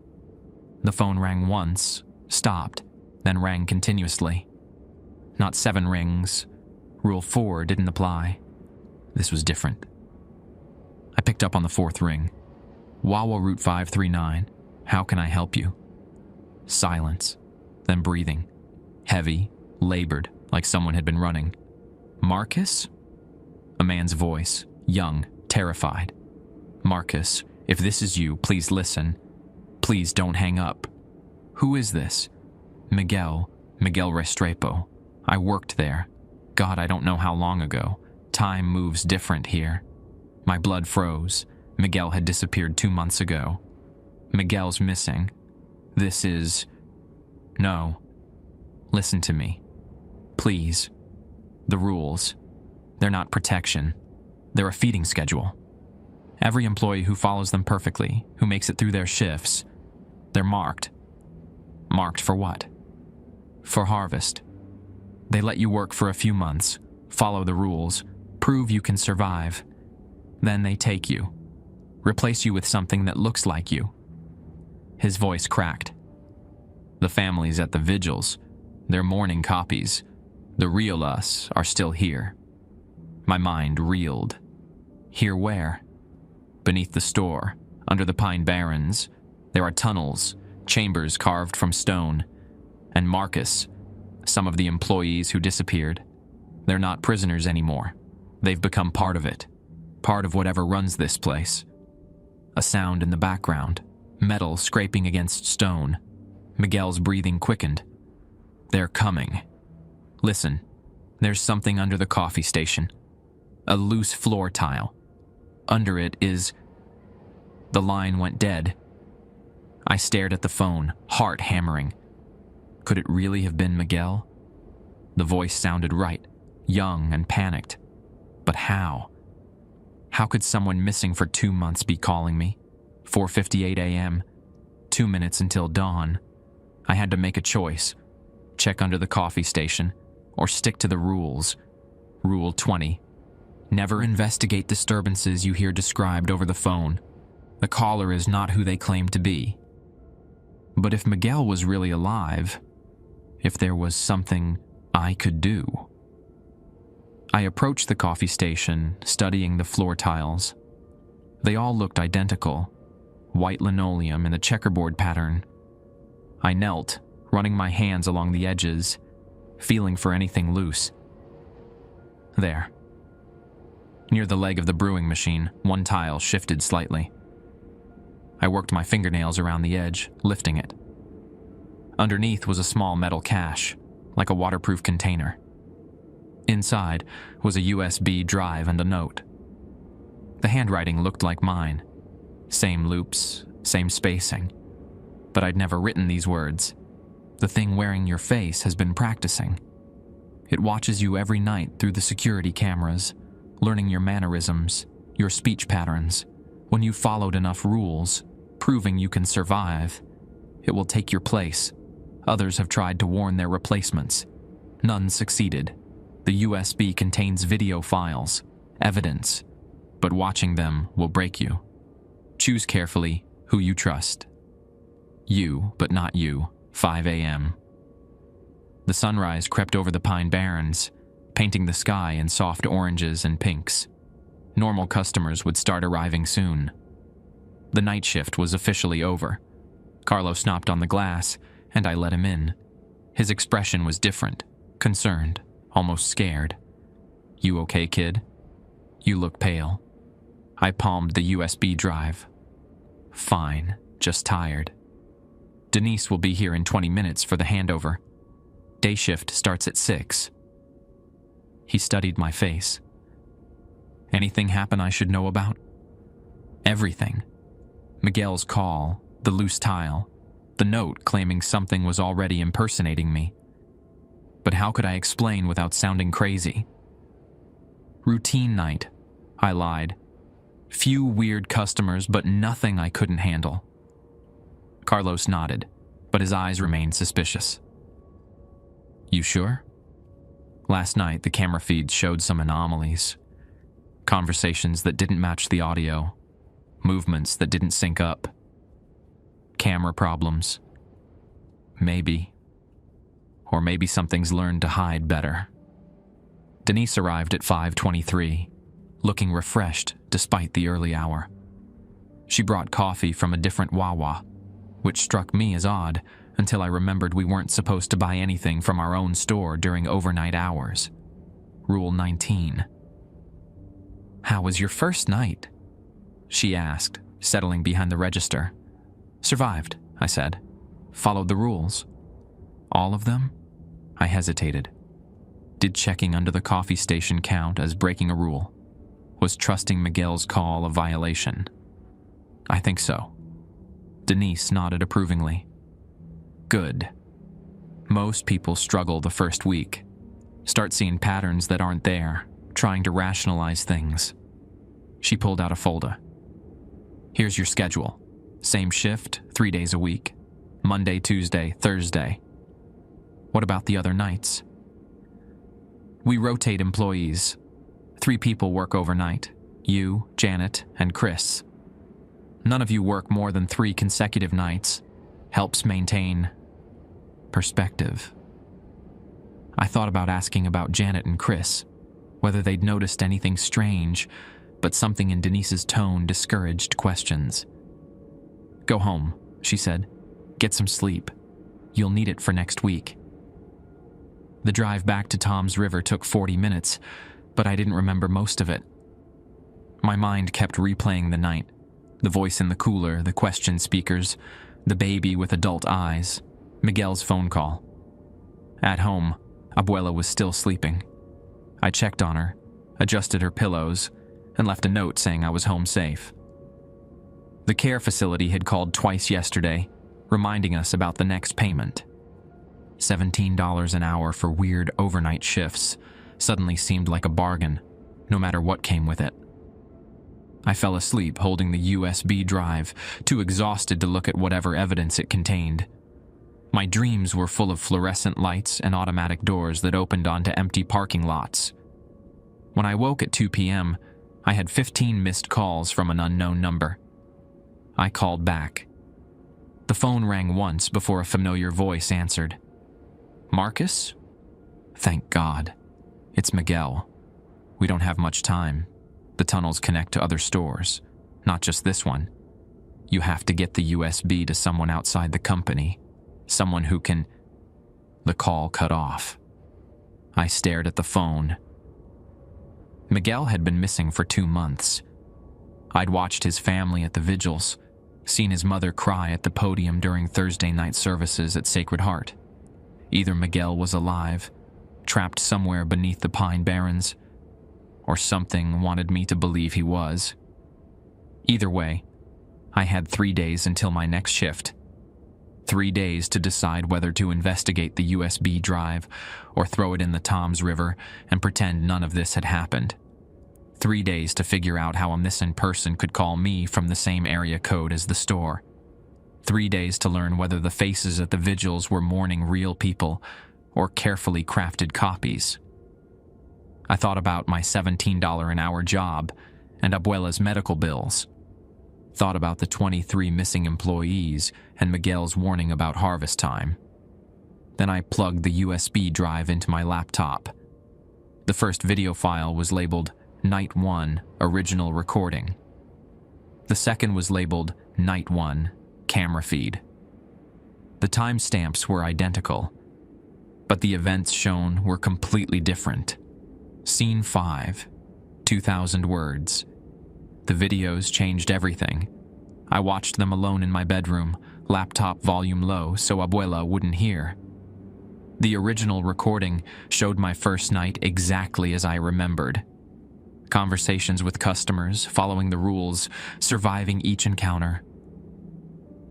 The phone rang once, stopped, then rang continuously. Not 7 rings. Rule 4 didn't apply. This was different. I picked up on the 4th ring. Wawa Route 539. How can I help you? Silence, then breathing. Heavy, labored, like someone had been running. Marcus? A man's voice, young, terrified. Marcus, if this is you, please listen. Please don't hang up. Who is this? Miguel Restrepo. I worked there. God, I don't know how long ago. Time moves different here. My blood froze. Miguel had disappeared 2 months ago. Miguel's missing. This is... No. Listen to me. Please. The rules. They're not protection. They're a feeding schedule. Every employee who follows them perfectly, who makes it through their shifts, they're marked. Marked for what? For harvest. They let you work for a few months, follow the rules, prove you can survive. Then they take you. Replace you with something that looks like you. His voice cracked. The families at the vigils, their mourning copies, the real us are still here. My mind reeled. Here where? Beneath the store, under the pine barrens, there are tunnels, chambers carved from stone. And Marcus, some of the employees who disappeared, they're not prisoners anymore. They've become part of it, part of whatever runs this place. A sound in the background, metal scraping against stone. Miguel's breathing quickened. They're coming. Listen, there's something under the coffee station. A loose floor tile. Under it is... The line went dead. I stared at the phone, heart hammering. Could it really have been Miguel? The voice sounded right, young and panicked. But how? How could someone missing for 2 months be calling me? 4:58 a.m., 2 minutes until dawn. I had to make a choice. Check under the coffee station, or stick to the rules. Rule 20. Never investigate disturbances you hear described over the phone. The caller is not who they claim to be. But if Miguel was really alive, if there was something I could do. I approached the coffee station, studying the floor tiles. They all looked identical, white linoleum in the checkerboard pattern. I knelt, running my hands along the edges, feeling for anything loose. There. Near the leg of the brewing machine, one tile shifted slightly. I worked my fingernails around the edge, lifting it. Underneath was a small metal cache, like a waterproof container. Inside was a USB drive and a note. The handwriting looked like mine. Same loops, same spacing. But I'd never written these words. The thing wearing your face has been practicing. It watches you every night through the security cameras, learning your mannerisms, your speech patterns. When you've followed enough rules, proving you can survive, it will take your place. Others have tried to warn their replacements. None succeeded. The USB contains video files, evidence, but watching them will break you. Choose carefully who you trust. You, but not you. 5 a.m. The sunrise crept over the pine barrens, painting the sky in soft oranges and pinks. Normal customers would start arriving soon. The night shift was officially over. Carlos knocked on the glass, and I let him in. His expression was different, concerned, almost scared. You okay, kid? You look pale. I palmed the USB drive. Fine, just tired. Denise will be here in 20 minutes for the handover. Day shift starts at 6. He studied my face. Anything happen I should know about? Everything. Miguel's call, the loose tile, the note claiming something was already impersonating me. But how could I explain without sounding crazy? Routine night, I lied. Few weird customers, but nothing I couldn't handle. Carlos nodded, but his eyes remained suspicious. You sure? Last night, the camera feeds showed some anomalies. Conversations that didn't match the audio. Movements that didn't sync up. Camera problems. Maybe. Or maybe something's learned to hide better. Denise arrived at 5:23, looking refreshed despite the early hour. She brought coffee from a different Wawa, which struck me as odd until I remembered we weren't supposed to buy anything from our own store during overnight hours. Rule 19. "How was your first night?" she asked, settling behind the register. "Survived," I said. "Followed the rules." "All of them?" I hesitated. Did checking under the coffee station count as breaking a rule? Was trusting Miguel's call a violation? "I think so." Denise nodded approvingly. "Good. Most people struggle the first week. Start seeing patterns that aren't there, trying to rationalize things." She pulled out a folder. "Here's your schedule. Same shift, 3 days a week. Monday, Tuesday, Thursday. What about the other nights?" "We rotate employees. 3 people work overnight. You, Janet, and Chris. None of you work more than 3 consecutive nights. Helps maintain perspective." I thought about asking about Janet and Chris, whether they'd noticed anything strange, but something in Denise's tone discouraged questions. "Go home," she said. "Get some sleep. You'll need it for next week." The drive back to Tom's River took 40 minutes, but I didn't remember most of it. My mind kept replaying the night. The voice in the cooler, the question speakers, the baby with adult eyes, Miguel's phone call. At home, Abuela was still sleeping. I checked on her, adjusted her pillows, and left a note saying I was home safe. The care facility had called twice yesterday, reminding us about the next payment. $17 an hour for weird overnight shifts suddenly seemed like a bargain, no matter what came with it. I fell asleep holding the USB drive, too exhausted to look at whatever evidence it contained. My dreams were full of fluorescent lights and automatic doors that opened onto empty parking lots. When I woke at 2 p.m., I had 15 missed calls from an unknown number. I called back. The phone rang once before a familiar voice answered. "Marcus?" "Thank God. It's Miguel. We don't have much time. The tunnels connect to other stores, not just this one. You have to get the USB to someone outside the company, someone who can..." The call cut off. I stared at the phone. Miguel had been missing for 2 months. I'd watched his family at the vigils, seen his mother cry at the podium during Thursday night services at Sacred Heart. Either Miguel was alive, trapped somewhere beneath the Pine Barrens, or something wanted me to believe he was. Either way, I had 3 days until my next shift. 3 days to decide whether to investigate the USB drive or throw it in the Tom's River and pretend none of this had happened. 3 days to figure out how a missing person could call me from the same area code as the store. 3 days to learn whether the faces at the vigils were mourning real people or carefully crafted copies. I thought about my $17 an hour job and Abuela's medical bills. Thought about the 23 missing employees and Miguel's warning about harvest time. Then I plugged the USB drive into my laptop. The first video file was labeled Night 1 Original Recording. The second was labeled Night 1 Camera Feed. The timestamps were identical, but the events shown were completely different. Scene 5, 2,000 words. The videos changed everything. I watched them alone in my bedroom, laptop volume low so Abuela wouldn't hear. The original recording showed my first night exactly as I remembered. Conversations with customers, following the rules, surviving each encounter.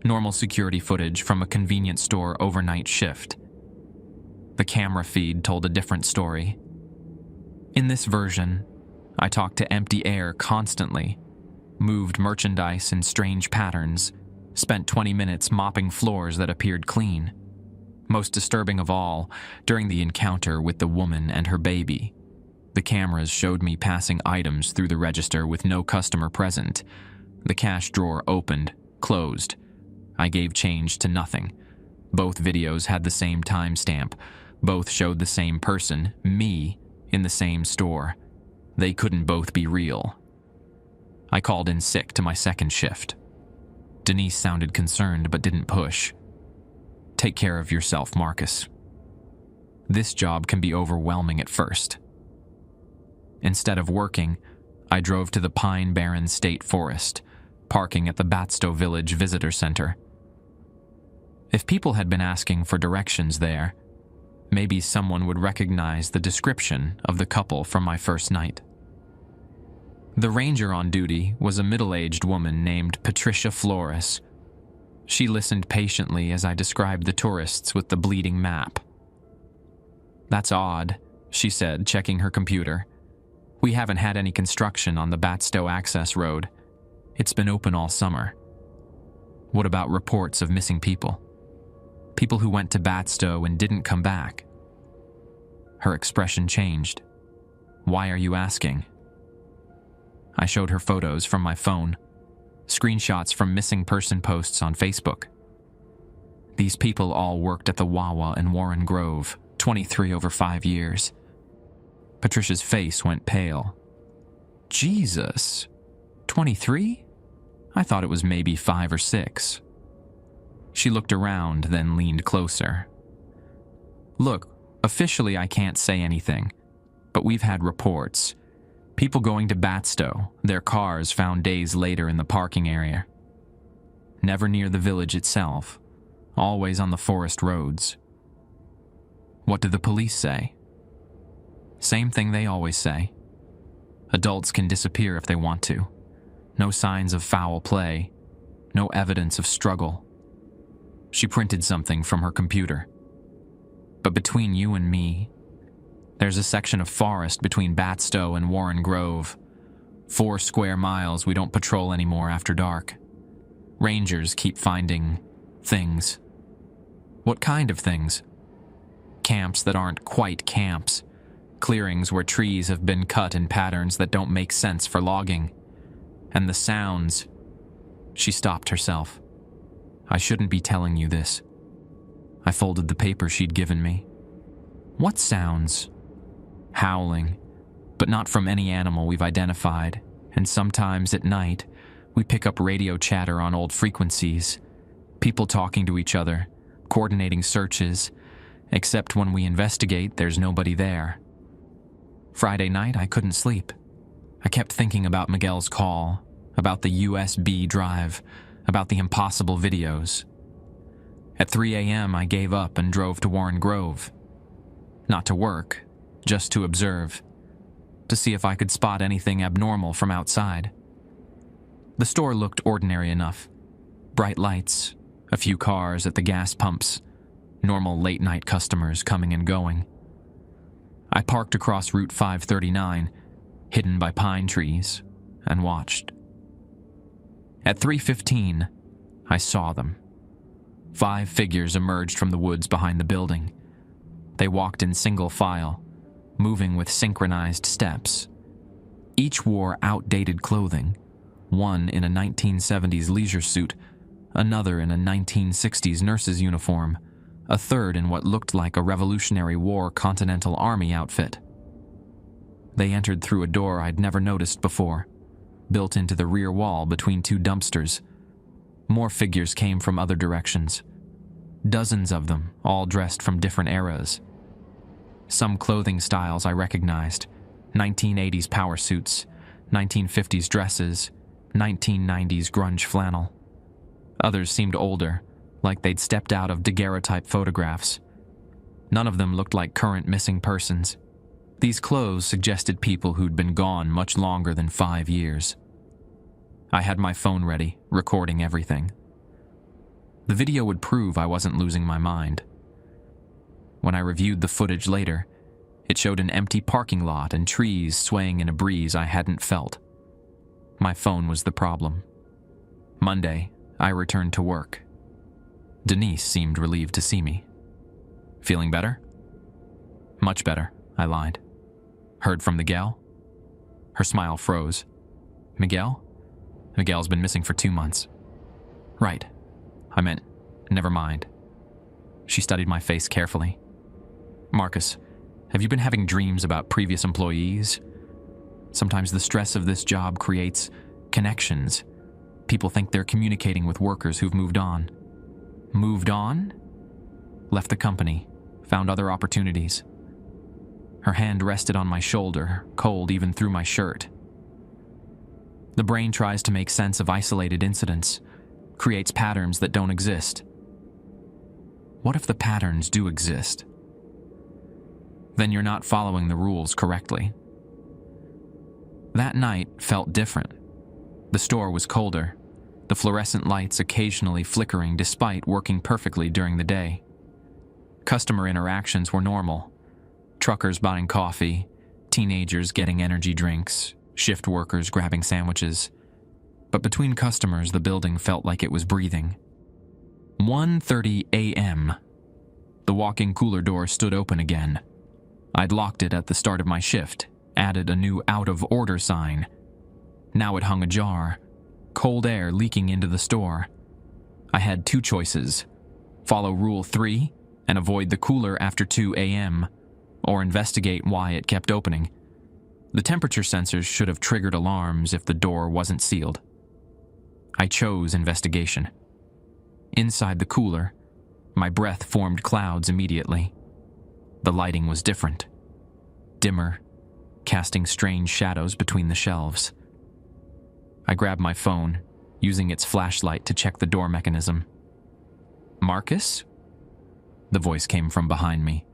Normal security footage from a convenience store overnight shift. The camera feed told a different story. In this version, I talked to empty air constantly, moved merchandise in strange patterns, spent 20 minutes mopping floors that appeared clean. Most disturbing of all, during the encounter with the woman and her baby, the cameras showed me passing items through the register with no customer present. The cash drawer opened, closed. I gave change to nothing. Both videos had the same timestamp. Both showed the same person, me, in the same store. They couldn't both be real. I called in sick to my second shift. Denise sounded concerned but didn't push. Take care of yourself, Marcus. This job can be overwhelming at first. Instead of working, I drove to the Pine Barren State Forest, parking at the Batstow Village Visitor Center. If people had been asking for directions there, maybe someone would recognize the description of the couple from my first night. The ranger on duty was a middle-aged woman named Patricia Flores. She listened patiently as I described the tourists with the bleeding map. "That's odd," she said, checking her computer. "We haven't had any construction on the Batstow access road. It's been open all summer." "What about reports of missing people? People who went to Batstow and didn't come back?" Her expression changed. "Why are you asking?" I showed her photos from my phone, screenshots from missing person posts on Facebook. These people all worked at the Wawa in Warren Grove, 23 over 5 years. Patricia's face went pale. "Jesus, 23? I thought it was maybe 5 or 6. She looked around, then leaned closer. "Look, officially I can't say anything, but we've had reports. People going to Batstow, their cars found days later in the parking area. Never near the village itself, always on the forest roads." "What did the police say?" "Same thing they always say. Adults can disappear if they want to. No signs of foul play, no evidence of struggle." She printed something from her computer. "But between you and me, there's a section of forest between Batstow and Warren Grove. 4 square miles we don't patrol anymore after dark. Rangers keep finding things." "What kind of things?" "Camps that aren't quite camps. Clearings where trees have been cut in patterns that don't make sense for logging. And the sounds..." She stopped herself. "I shouldn't be telling you this." I folded the paper she'd given me. "What sounds?" "Howling, but not from any animal we've identified, and sometimes at night, we pick up radio chatter on old frequencies. People talking to each other, coordinating searches, except when we investigate, there's nobody there." Friday night, I couldn't sleep. I kept thinking about Miguel's call, about the USB drive, about the impossible videos. At 3 a.m., I gave up and drove to Warren Grove. Not to work, just to observe, to see if I could spot anything abnormal from outside. The store looked ordinary enough. Bright lights, a few cars at the gas pumps, normal late-night customers coming and going. I parked across Route 539, hidden by pine trees, and watched. At 3:15, I saw them. 5 figures emerged from the woods behind the building. They walked in single file, moving with synchronized steps. Each wore outdated clothing, one in a 1970s leisure suit, another in a 1960s nurse's uniform, a third in what looked like a Revolutionary War Continental Army outfit. They entered through a door I'd never noticed before, built into the rear wall between 2 dumpsters. More figures came from other directions. Dozens of them, all dressed from different eras. Some clothing styles I recognized: 1980s power suits, 1950s dresses, 1990s grunge flannel. Others seemed older, like they'd stepped out of daguerreotype photographs. None of them looked like current missing persons. These clothes suggested people who'd been gone much longer than 5 years. I had my phone ready, recording everything. The video would prove I wasn't losing my mind. When I reviewed the footage later, it showed an empty parking lot and trees swaying in a breeze I hadn't felt. My phone was the problem. Monday, I returned to work. Denise seemed relieved to see me. Feeling better? Much better, I lied. Heard from the gal? Her smile froze. Miguel? Miguel's been missing for 2 months. Right. I meant, never mind. She studied my face carefully. Marcus, have you been having dreams about previous employees? Sometimes the stress of this job creates connections. People think they're communicating with workers who've moved on. Moved on? Left the company, found other opportunities. Her hand rested on my shoulder, cold even through my shirt. The brain tries to make sense of isolated incidents, creates patterns that don't exist. What if the patterns do exist? Then you're not following the rules correctly. That night felt different. The store was colder, the fluorescent lights occasionally flickering despite working perfectly during the day. Customer interactions were normal. Truckers buying coffee, teenagers getting energy drinks, shift workers grabbing sandwiches. But between customers, the building felt like it was breathing. 1:30 a.m. The walk-in cooler door stood open again. I'd locked it at the start of my shift, added a new out-of-order sign. Now it hung ajar, cold air leaking into the store. I had 2 choices: follow Rule 3 and avoid the cooler after 2 a.m., or investigate why it kept opening. The temperature sensors should have triggered alarms if the door wasn't sealed. I chose investigation. Inside the cooler, my breath formed clouds immediately. The lighting was different. Dimmer, casting strange shadows between the shelves. I grabbed my phone, using its flashlight to check the door mechanism. Marcus? The voice came from behind me.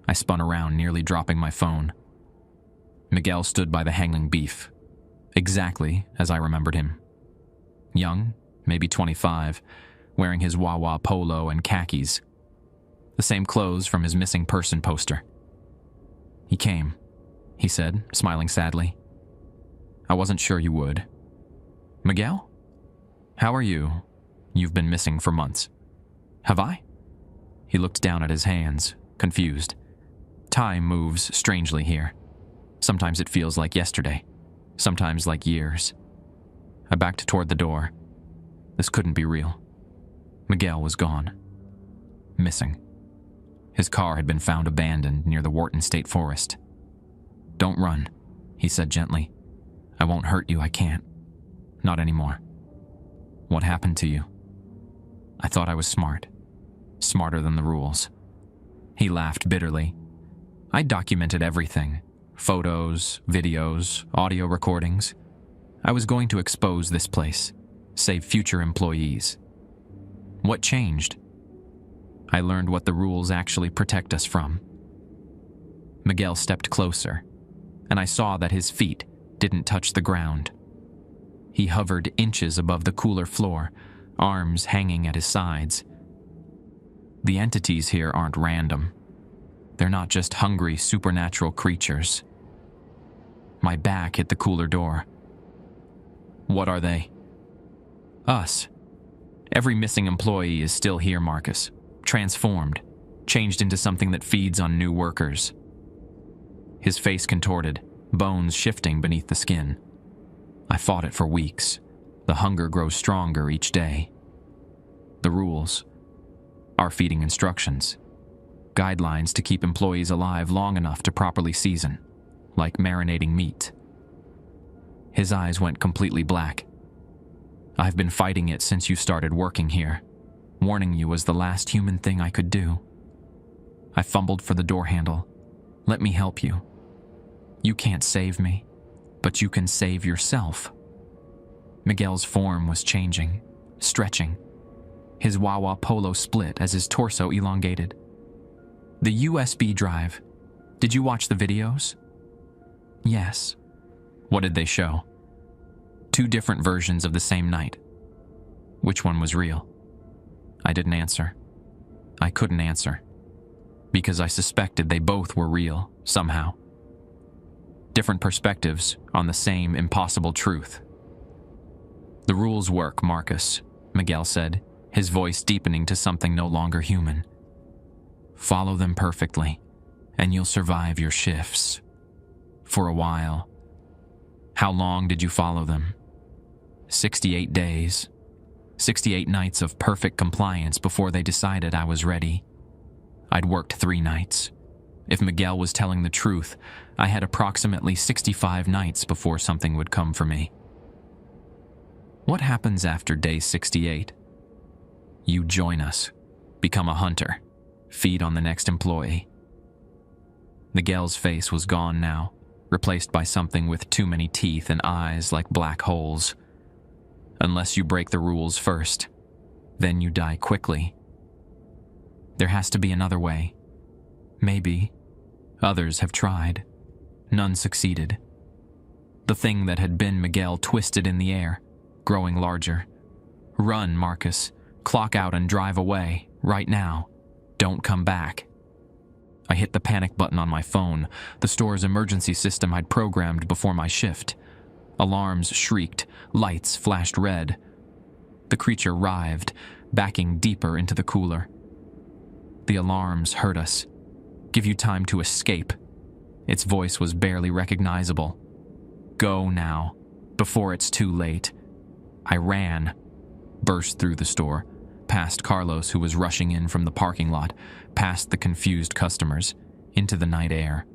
I spun around, nearly dropping my phone. Miguel stood by the hanging beef, exactly as I remembered him. Young, maybe 25, wearing his Wawa polo and khakis. The same clothes from his missing person poster. He came, he said, smiling sadly. I wasn't sure you would. Miguel? How are you? You've been missing for months. Have I? He looked down at his hands, confused. Time moves strangely here. Sometimes it feels like yesterday, sometimes like years. I backed toward the door. This couldn't be real. Miguel was gone. Missing. His car had been found abandoned near the Wharton State Forest. Don't run, he said gently. I won't hurt you, I can't. Not anymore. What happened to you? I thought I was smart. Smarter than the rules. He laughed bitterly. I documented everything. Photos, videos, audio recordings. I was going to expose this place, save future employees. What changed? I learned what the rules actually protect us from. Miguel stepped closer, and I saw that his feet didn't touch the ground. He hovered inches above the cooler floor, arms hanging at his sides. The entities here aren't random. They're not just hungry, supernatural creatures. My back hit the cooler door. What are they? Us. Every missing employee is still here, Marcus. Transformed, changed into something that feeds on new workers. His face contorted, bones shifting beneath the skin. I fought it for weeks. The hunger grows stronger each day. The rules. Our feeding instructions. Guidelines to keep employees alive long enough to properly season, like marinating meat. His eyes went completely black. I've been fighting it since you started working here. Warning you was the last human thing I could do. I fumbled for the door handle. Let me help you. You can't save me, but you can save yourself. Miguel's form was changing, stretching. His Wawa polo split as his torso elongated. The USB drive. Did you watch the videos? Yes. What did they show? 2 different versions of the same night. Which one was real? I didn't answer. I couldn't answer. Because I suspected they both were real, somehow. Different perspectives on the same impossible truth. The rules work, Marcus, Miguel said, his voice deepening to something no longer human. Follow them perfectly, and you'll survive your shifts. For a while. How long did you follow them? 68 days. 68 nights of perfect compliance before they decided I was ready. I'd worked 3 nights. If Miguel was telling the truth, I had approximately 65 nights before something would come for me. What happens after day 68? You join us, become a hunter, feed on the next employee. Miguel's face was gone now, replaced by something with too many teeth and eyes like black holes. Unless you break the rules first, then you die quickly. There has to be another way. Maybe. Others have tried. None succeeded. The thing that had been Miguel twisted in the air, growing larger. Run, Marcus. Clock out and drive away, right now. Don't come back. I hit the panic button on my phone, the store's emergency system I'd programmed before my shift. Alarms shrieked, lights flashed red. The creature writhed, backing deeper into the cooler. The alarms hurt us. Give you time to escape. Its voice was barely recognizable. Go now, before it's too late. I ran, burst through the store, past Carlos who was rushing in from the parking lot, past the confused customers, into the night air.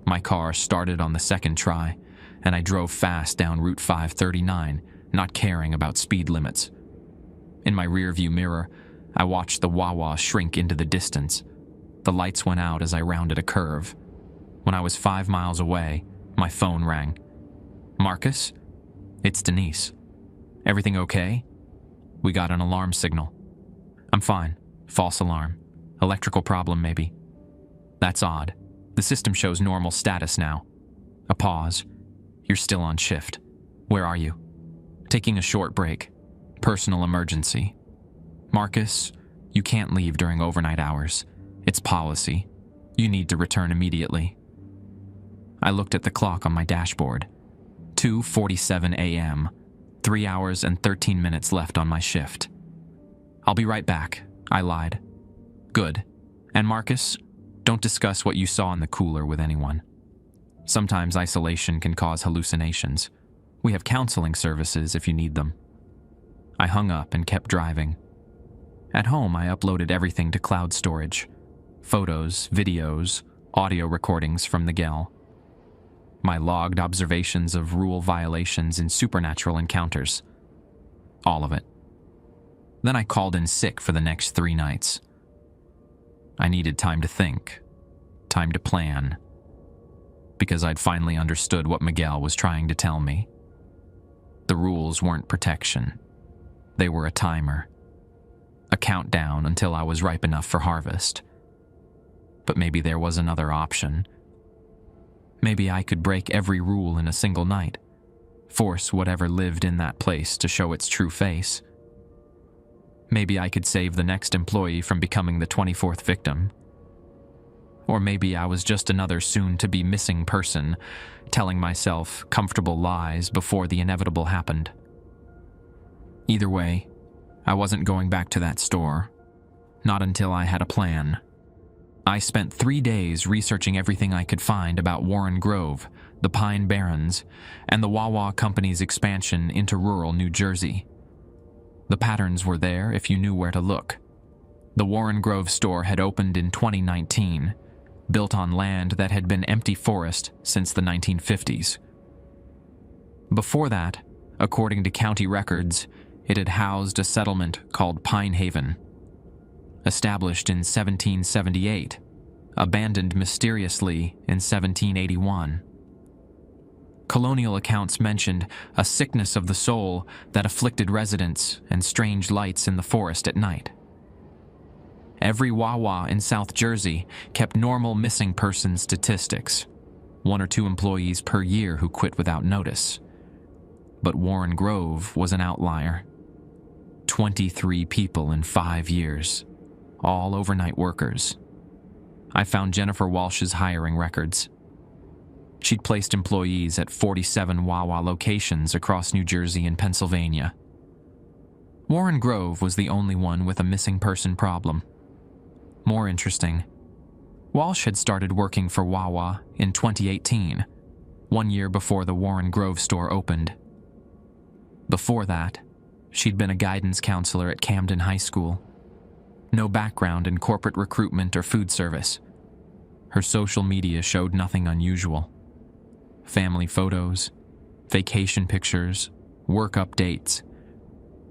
My car started on the second try, and I drove fast down Route 539, not caring about speed limits. In my rearview mirror, I watched the Wawa shrink into the distance. The lights went out as I rounded a curve. When I was 5 miles away, my phone rang. Marcus? It's Denise. Everything okay? We got an alarm signal. I'm fine. False alarm. Electrical problem, maybe. That's odd. The system shows normal status now. A pause. You're still on shift. Where are you? Taking a short break. Personal emergency. Marcus, you can't leave during overnight hours. It's policy. You need to return immediately. I looked at the clock on my dashboard. 2:47 a.m. 3 hours and 13 minutes left on my shift. I'll be right back, I lied. Good. And Marcus, don't discuss what you saw in the cooler with anyone. Sometimes isolation can cause hallucinations. We have counseling services if you need them. I hung up and kept driving. At home, I uploaded everything to cloud storage. Photos, videos, audio recordings from Miguel. My logged observations of rule violations in supernatural encounters. All of it. Then I called in sick for the next 3 nights. I needed time to think, time to plan, because I'd finally understood what Miguel was trying to tell me. The rules weren't protection. They were a timer. A countdown until I was ripe enough for harvest. But maybe there was another option. Maybe I could break every rule in a single night, force whatever lived in that place to show its true face. Maybe I could save the next employee from becoming the 24th victim. Or maybe I was just another soon-to-be missing person, telling myself comfortable lies before the inevitable happened. Either way, I wasn't going back to that store. Not until I had a plan. I spent 3 days researching everything I could find about Warren Grove, the Pine Barrens, and the Wawa Company's expansion into rural New Jersey. The patterns were there if you knew where to look. The Warren Grove store had opened in 2019, built on land that had been empty forest since the 1950s. Before that, according to county records, it had housed a settlement called Pine Haven. Established in 1778, abandoned mysteriously in 1781. Colonial accounts mentioned a sickness of the soul that afflicted residents and strange lights in the forest at night. Every Wawa in South Jersey kept normal missing person statistics, 1 or 2 employees per year who quit without notice. But Warren Grove was an outlier. 23 people in 5 years, all overnight workers. I found Jennifer Walsh's hiring records. She'd placed employees at 47 Wawa locations across New Jersey and Pennsylvania. Warren Grove was the only one with a missing person problem. More interesting, Walsh had started working for Wawa in 2018, 1 year before the Warren Grove store opened. Before that, she'd been a guidance counselor at Camden High School. No background in corporate recruitment or food service. Her social media showed nothing unusual. Family photos, vacation pictures, work updates.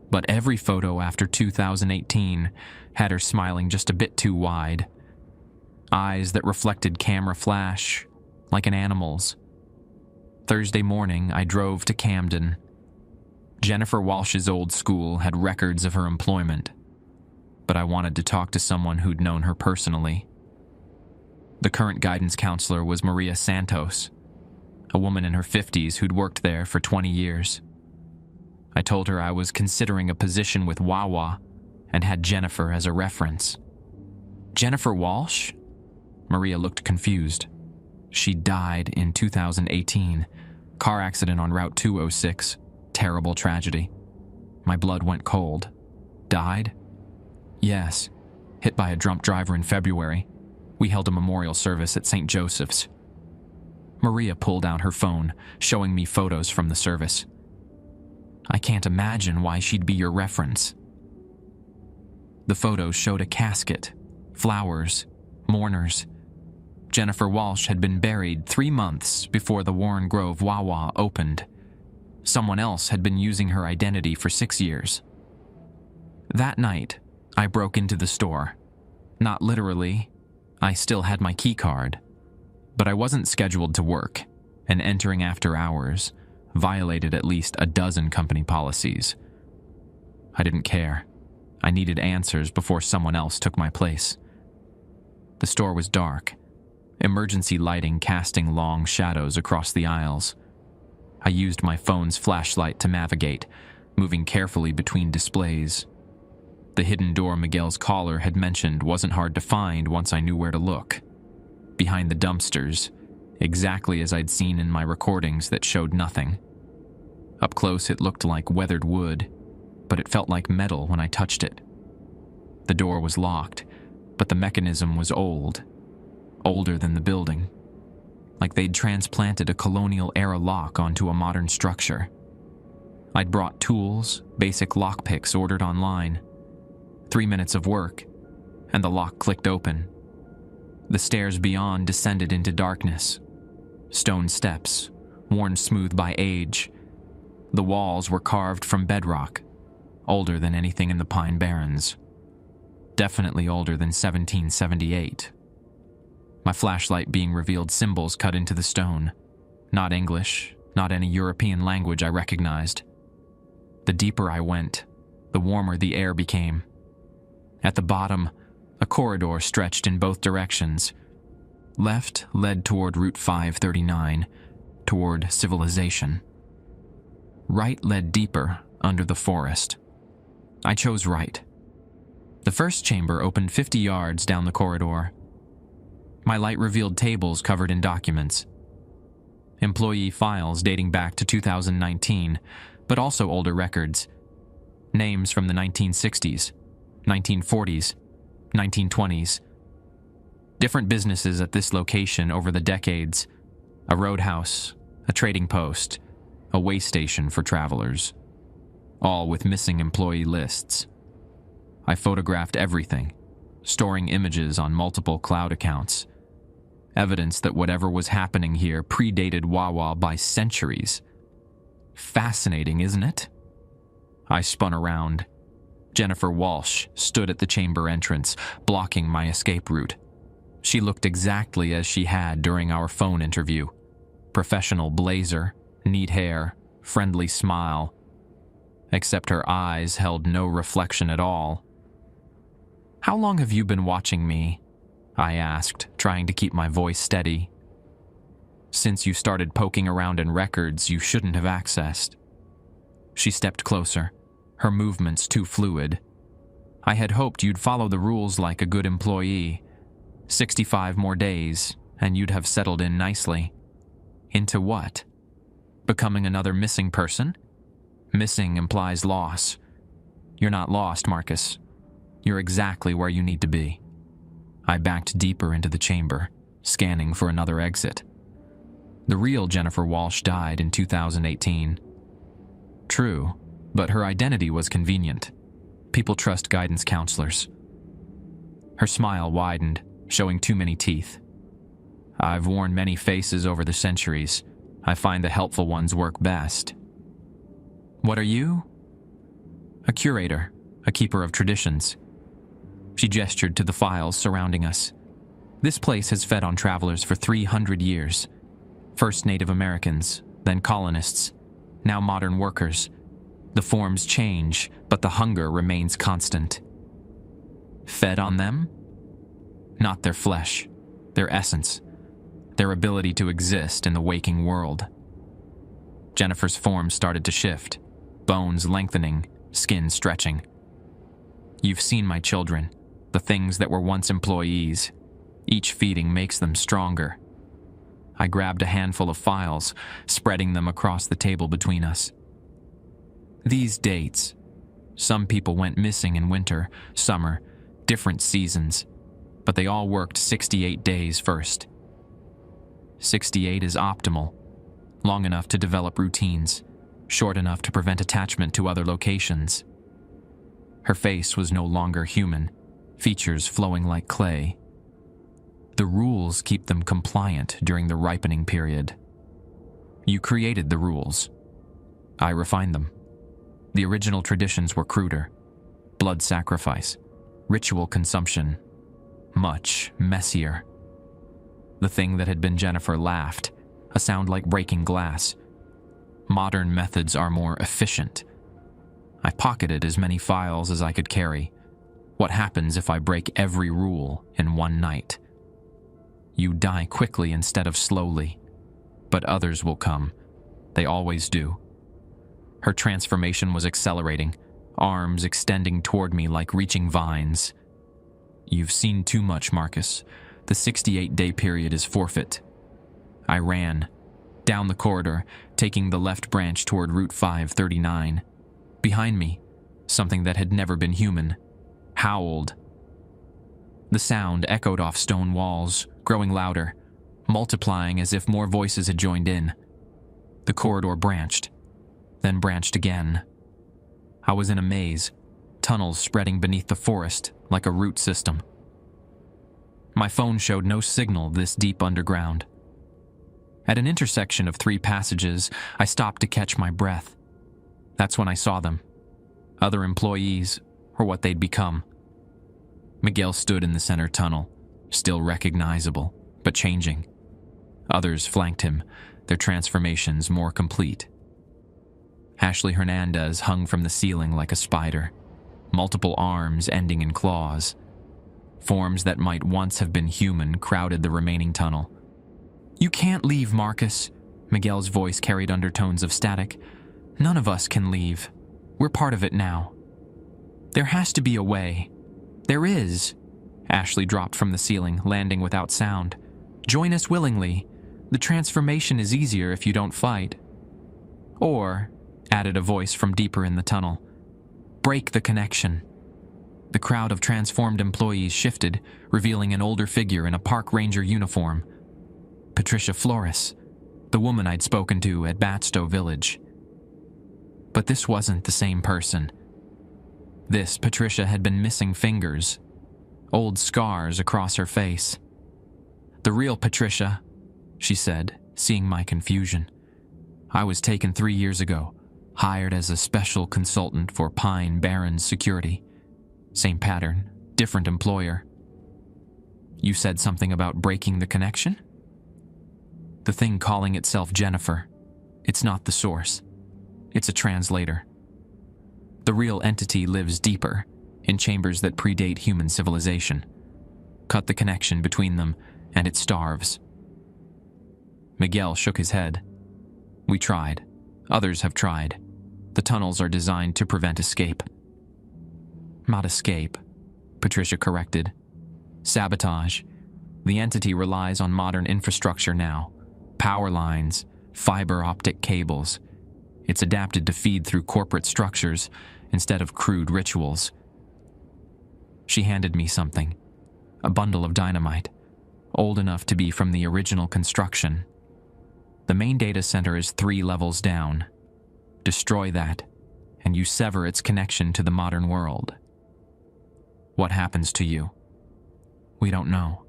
But every photo after 2018 had her smiling just a bit too wide. Eyes that reflected camera flash, like an animal's. Thursday morning, I drove to Camden. Jennifer Walsh's old school had records of her employment, but I wanted to talk to someone who'd known her personally. The current guidance counselor was Maria Santos, a woman in her 50s who'd worked there for 20 years. I told her I was considering a position with Wawa and had Jennifer as a reference. Jennifer Walsh? Maria looked confused. She died in 2018. Car accident on Route 206. Terrible tragedy. My blood went cold. Died? Yes. Hit by a drunk driver in February. We held a memorial service at St. Joseph's. Maria pulled out her phone, showing me photos from the service. I can't imagine why she'd be your reference. The photos showed a casket, flowers, mourners. Jennifer Walsh had been buried 3 months before the Warren Grove Wawa opened. Someone else had been using her identity for 6 years. That night, I broke into the store. Not literally. I still had my key card. But I wasn't scheduled to work, and entering after hours violated at least a dozen company policies. I didn't care. I needed answers before someone else took my place. The store was dark, emergency lighting casting long shadows across the aisles. I used my phone's flashlight to navigate, moving carefully between displays. The hidden door Miguel's caller had mentioned wasn't hard to find once I knew where to look. Behind the dumpsters, exactly as I'd seen in my recordings that showed nothing. Up close it looked like weathered wood, but it felt like metal when I touched it. The door was locked, but the mechanism was old. Older than the building. Like they'd transplanted a colonial-era lock onto a modern structure. I'd brought tools, basic lockpicks ordered online. 3 minutes of work, and the lock clicked open. The stairs beyond descended into darkness. Stone steps, worn smooth by age. The walls were carved from bedrock, older than anything in the Pine Barrens. Definitely older than 1778. My flashlight being revealed symbols cut into the stone. Not English, not any European language I recognized. The deeper I went, the warmer the air became. At the bottom, a corridor stretched in both directions. Left led toward Route 539, toward civilization. Right led deeper, under the forest. I chose right. The first chamber opened 50 yards down the corridor. My light revealed tables covered in documents. Employee files dating back to 2019, but also older records. Names from the 1960s, 1940s, 1920s. Different businesses at this location over the decades. A roadhouse, a trading post, a way station for travelers. All with missing employee lists. I photographed everything, storing images on multiple cloud accounts. Evidence that whatever was happening here predated Wawa by centuries. Fascinating, isn't it? I spun around. Jennifer Walsh stood at the chamber entrance, blocking my escape route. She looked exactly as she had during our phone interview. Professional blazer, neat hair, friendly smile. Except her eyes held no reflection at all. "How long have you been watching me?" I asked, trying to keep my voice steady. "Since you started poking around in records you shouldn't have accessed." She stepped closer, her movements too fluid. "I had hoped you'd follow the rules like a good employee. 65 more days, and you'd have settled in nicely." "Into what? Becoming another missing person?" "Missing implies loss. You're not lost, Marcus. You're exactly where you need to be." I backed deeper into the chamber, scanning for another exit. The real Jennifer Walsh died in 2018. True, but her identity was convenient. People trust guidance counselors. Her smile widened, showing too many teeth. I've worn many faces over the centuries. I find the helpful ones work best. What are you? A curator, a keeper of traditions. She gestured to the files surrounding us. This place has fed on travelers for 300 years. First Native Americans, then colonists, now modern workers. The forms change, but the hunger remains constant. Fed on them? Not their flesh, their essence, their ability to exist in the waking world. Jennifer's form started to shift, bones lengthening, skin stretching. You've seen my children, the things that were once employees. Each feeding makes them stronger. I grabbed a handful of files, spreading them across the table between us. These dates. Some people went missing in winter, summer, different seasons, but they all worked 68 days first. 68 is optimal, long enough to develop routines, short enough to prevent attachment to other locations. Her face was no longer human, features flowing like clay. The rules keep them compliant during the ripening period. You created the rules. I refined them. The original traditions were cruder. Blood sacrifice, ritual consumption, much messier. The thing that had been Jennifer laughed, a sound like breaking glass. Modern methods are more efficient. I pocketed as many files as I could carry. What happens if I break every rule in one night? You die quickly instead of slowly, but others will come. They always do. Her transformation was accelerating, arms extending toward me like reaching vines. You've seen too much, Marcus. The 68-day period is forfeit. I ran, down the corridor, taking the left branch toward Route 539. Behind me, something that had never been human, howled. The sound echoed off stone walls, growing louder, multiplying as if more voices had joined in. The corridor branched, then branched again. I was in a maze, tunnels spreading beneath the forest like a root system. My phone showed no signal this deep underground. At an intersection of 3 passages, I stopped to catch my breath. That's when I saw them. Other employees, or what they'd become. Miguel stood in the center tunnel, still recognizable, but changing. Others flanked him, their transformations more complete. Ashley Hernandez hung from the ceiling like a spider, multiple arms ending in claws. Forms that might once have been human crowded the remaining tunnel. "You can't leave, Marcus," Miguel's voice carried undertones of static. "None of us can leave. We're part of it now. There has to be a way." "There is." Ashley dropped from the ceiling, landing without sound. "Join us willingly. The transformation is easier if you don't fight." "Or," added a voice from deeper in the tunnel, "break the connection." The crowd of transformed employees shifted, revealing an older figure in a park ranger uniform. Patricia Flores, the woman I'd spoken to at Batstow Village. But this wasn't the same person. This Patricia had been missing fingers, old scars across her face. "The real Patricia," she said, seeing my confusion. "I was taken 3 years ago, hired as a special consultant for Pine Barrens Security. Same pattern, different employer." "You said something about breaking the connection?" "The thing calling itself Jennifer. It's not the source. It's a translator. The real entity lives deeper, in chambers that predate human civilization. Cut the connection between them, and it starves." Miguel shook his head. "We tried. Others have tried. The tunnels are designed to prevent escape." "Not escape," Patricia corrected. "Sabotage. The entity relies on modern infrastructure now. Power lines, fiber optic cables. It's adapted to feed through corporate structures instead of crude rituals." She handed me something. a bundle of dynamite, old enough to be from the original construction. The main data center is 3 levels down. Destroy that, and you sever its connection to the modern world. What happens to you? We don't know.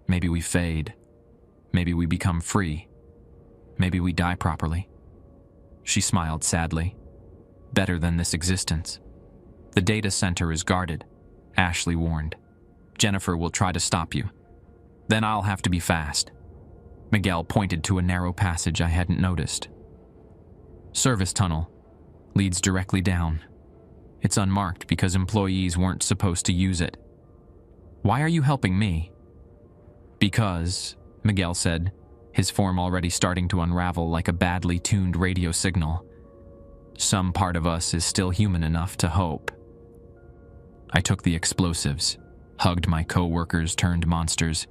Maybe we fade. Maybe we become free. Maybe we die properly. She smiled sadly. Better than this existence. The data center is guarded, Ashley warned. Jennifer will try to stop you. Then I'll have to be fast. Miguel pointed to a narrow passage I hadn't noticed. Service tunnel. Leads directly down. It's unmarked because employees weren't supposed to use it. Why are you helping me? Because, Miguel said, his form already starting to unravel like a badly tuned radio signal. Some part of us is still human enough to hope. I took the explosives, hugged my co-workers turned monsters,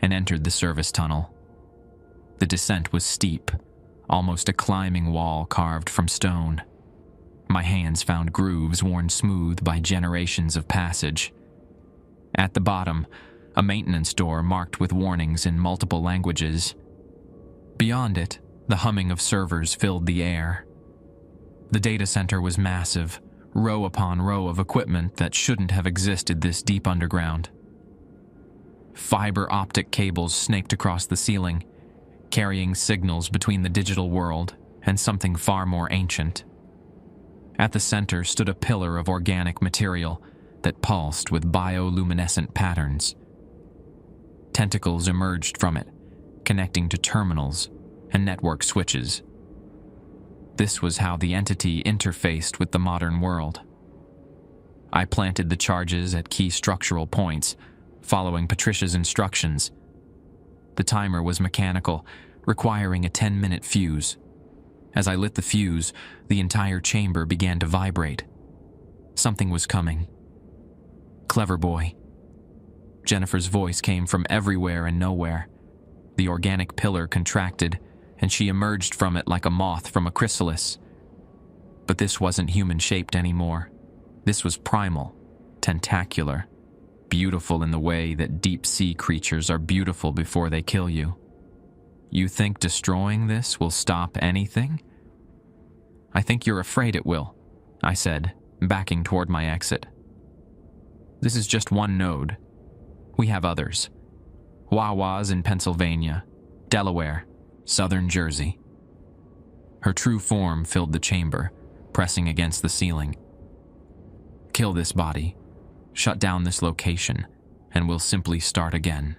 and entered the service tunnel. The descent was steep, almost a climbing wall carved from stone. My hands found grooves worn smooth by generations of passage. At the bottom, a maintenance door marked with warnings in multiple languages. Beyond it, the humming of servers filled the air. The data center was massive, row upon row of equipment that shouldn't have existed this deep underground. Fiber optic cables snaked across the ceiling, carrying signals between the digital world and something far more ancient. At the center stood a pillar of organic material that pulsed with bioluminescent patterns. Tentacles emerged from it, connecting to terminals and network switches. This was how the entity interfaced with the modern world. I planted the charges at key structural points, following Patricia's instructions. The timer was mechanical, requiring a 10-minute fuse. As I lit the fuse, the entire chamber began to vibrate. Something was coming. Clever boy. Jennifer's voice came from everywhere and nowhere. The organic pillar contracted, and she emerged from it like a moth from a chrysalis. But this wasn't human-shaped anymore. This was primal, tentacular, beautiful in the way that deep-sea creatures are beautiful before they kill you. You think destroying this will stop anything? I think you're afraid it will, I said, backing toward my exit. This is just one node. We have others. Wawas in Pennsylvania, Delaware, Southern Jersey. Her true form filled the chamber, pressing against the ceiling. Kill this body, shut down this location, and we'll simply start again.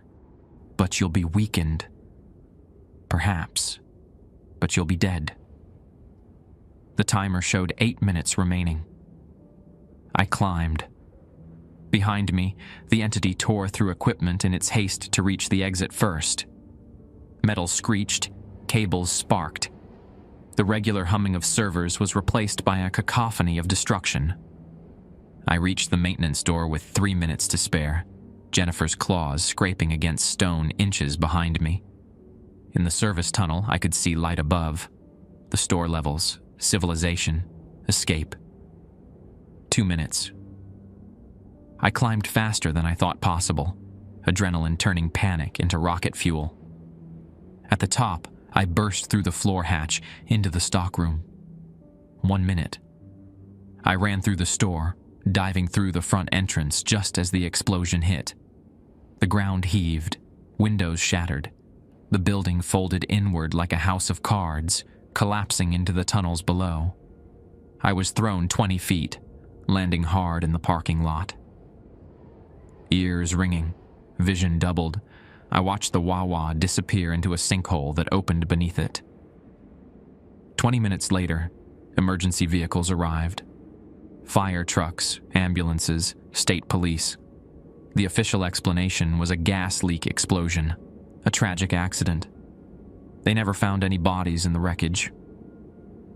But you'll be weakened. Perhaps. But you'll be dead. The timer showed 8 minutes remaining. I climbed. Behind me, the entity tore through equipment in its haste to reach the exit first. Metal screeched, cables sparked. The regular humming of servers was replaced by a cacophony of destruction. I reached the maintenance door with 3 minutes to spare, Jennifer's claws scraping against stone inches behind me. In the service tunnel, I could see light above. The store levels, civilization, escape. 2 minutes. I climbed faster than I thought possible, adrenaline turning panic into rocket fuel. At the top, I burst through the floor hatch into the stockroom. 1 minute. I ran through the store, diving through the front entrance just as the explosion hit. The ground heaved, windows shattered. The building folded inward like a house of cards, collapsing into the tunnels below. I was thrown 20 feet, landing hard in the parking lot. Ears ringing, vision doubled, I watched the Wawa disappear into a sinkhole that opened beneath it. 20 minutes later, emergency vehicles arrived. Fire trucks, ambulances, state police. The official explanation was a gas leak explosion, a tragic accident. They never found any bodies in the wreckage.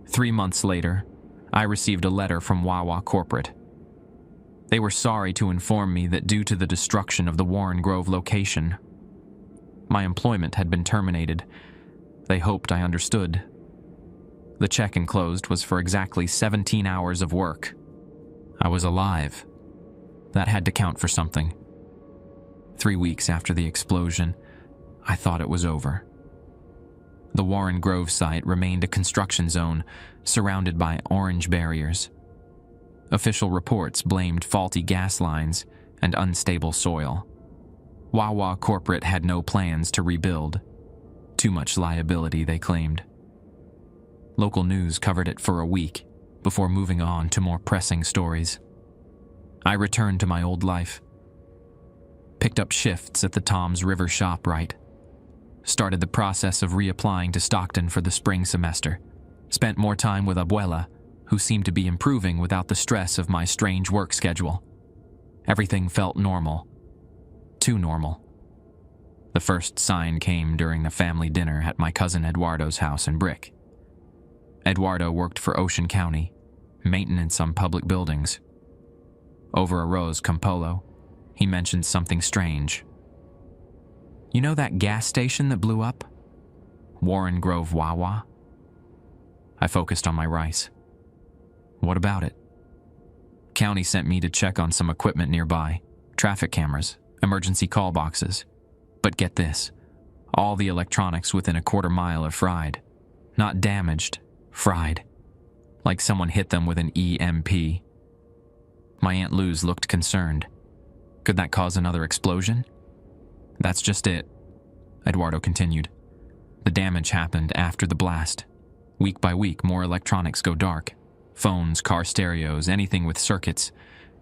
3 months later, I received a letter from Wawa Corporate. They were sorry to inform me that due to the destruction of the Warren Grove location, my employment had been terminated. They hoped I understood. The check enclosed was for exactly 17 hours of work. I was alive. That had to count for something. 3 weeks after the explosion, I thought it was over. The Warren Grove site remained a construction zone surrounded by orange barriers. Official reports blamed faulty gas lines and unstable soil. Wawa corporate had no plans to rebuild. Too much liability, they claimed. Local news covered it for a week before moving on to more pressing stories. I returned to my old life. Picked up shifts at the Tom's River ShopRite. Started the process of reapplying to Stockton for the spring semester. Spent more time with Abuela, who seemed to be improving without the stress of my strange work schedule. Everything felt normal. Too normal. The first sign came during the family dinner at my cousin Eduardo's house in Brick. Eduardo worked for Ocean County, maintenance on public buildings. Over arroz con pollo, he mentioned something strange. "You know that gas station that blew up? Warren Grove Wawa?" I focused on my rice. "What about it?" "County sent me to check on some equipment nearby, traffic cameras, emergency call boxes. But get this, all the electronics within a quarter mile are fried. Not damaged, fried. Like someone hit them with an EMP. My Aunt Luz looked concerned. "Could that cause another explosion?" "That's just it," Eduardo continued. "The damage happened after the blast. Week by week, more electronics go dark. Phones, car stereos, anything with circuits.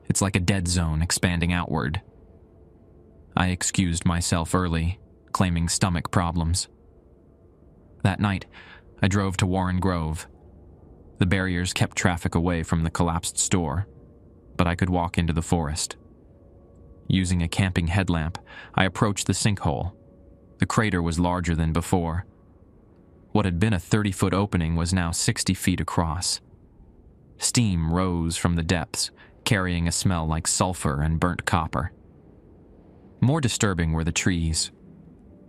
It's like a dead zone expanding outward." I excused myself early, claiming stomach problems. That night, I drove to Warren Grove. The barriers kept traffic away from the collapsed store, but I could walk into the forest. Using a camping headlamp, I approached the sinkhole. The crater was larger than before. What had been a 30-foot opening was now 60 feet across. Steam rose from the depths, carrying a smell like sulfur and burnt copper. More disturbing were the trees.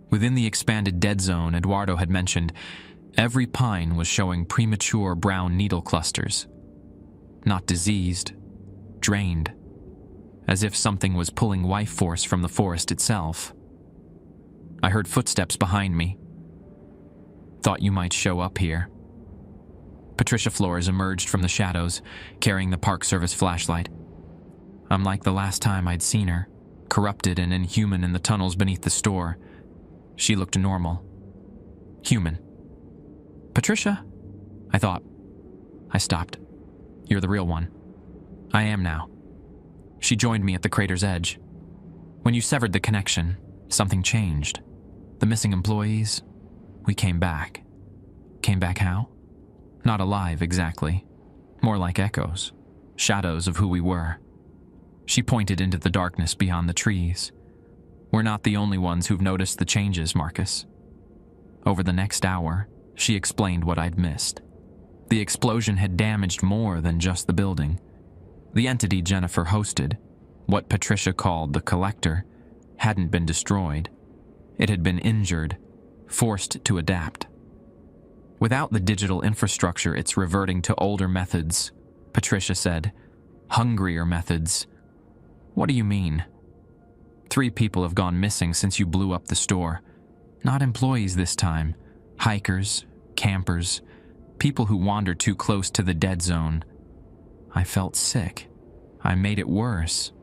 Within the expanded dead zone Eduardo had mentioned, every pine was showing premature brown needle clusters. Not diseased, drained, as if something was pulling life force from the forest itself. I heard footsteps behind me. "Thought you might show up here." Patricia Flores emerged from the shadows, carrying the Park Service flashlight. Unlike the last time I'd seen her, corrupted and inhuman in the tunnels beneath the store, she looked normal. Human. "Patricia?" I thought. I stopped. "You're the real one." "I am now." She joined me at the crater's edge. "When you severed the connection, something changed. The missing employees, we came back." "Came back how?" "Not alive, exactly. More like echoes, shadows of who we were." She pointed into the darkness beyond the trees. "We're not the only ones who've noticed the changes, Marcus." Over the next hour, she explained what I'd missed. The explosion had damaged more than just the building. The entity Jennifer hosted, what Patricia called the collector, hadn't been destroyed. It had been injured, forced to adapt. Without the digital infrastructure, it's reverting to older methods, Patricia said. "Hungrier methods." "What do you mean?" 3 people have gone missing since you blew up the store. Not employees this time. Hikers, campers, people who wandered too close to the dead zone. I felt sick. I made it worse.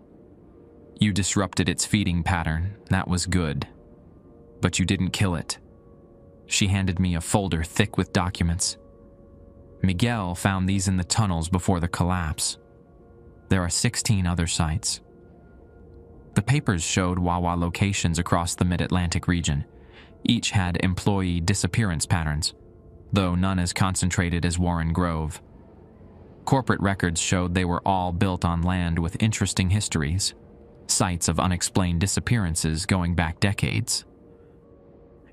"You disrupted its feeding pattern. That was good. But you didn't kill it." She handed me a folder thick with documents. "Miguel found these in the tunnels before the collapse. There are 16 other sites." The papers showed Wawa locations across the Mid-Atlantic region. Each had employee disappearance patterns, though none as concentrated as Warren Grove. Corporate records showed they were all built on land with interesting histories, sites of unexplained disappearances going back decades.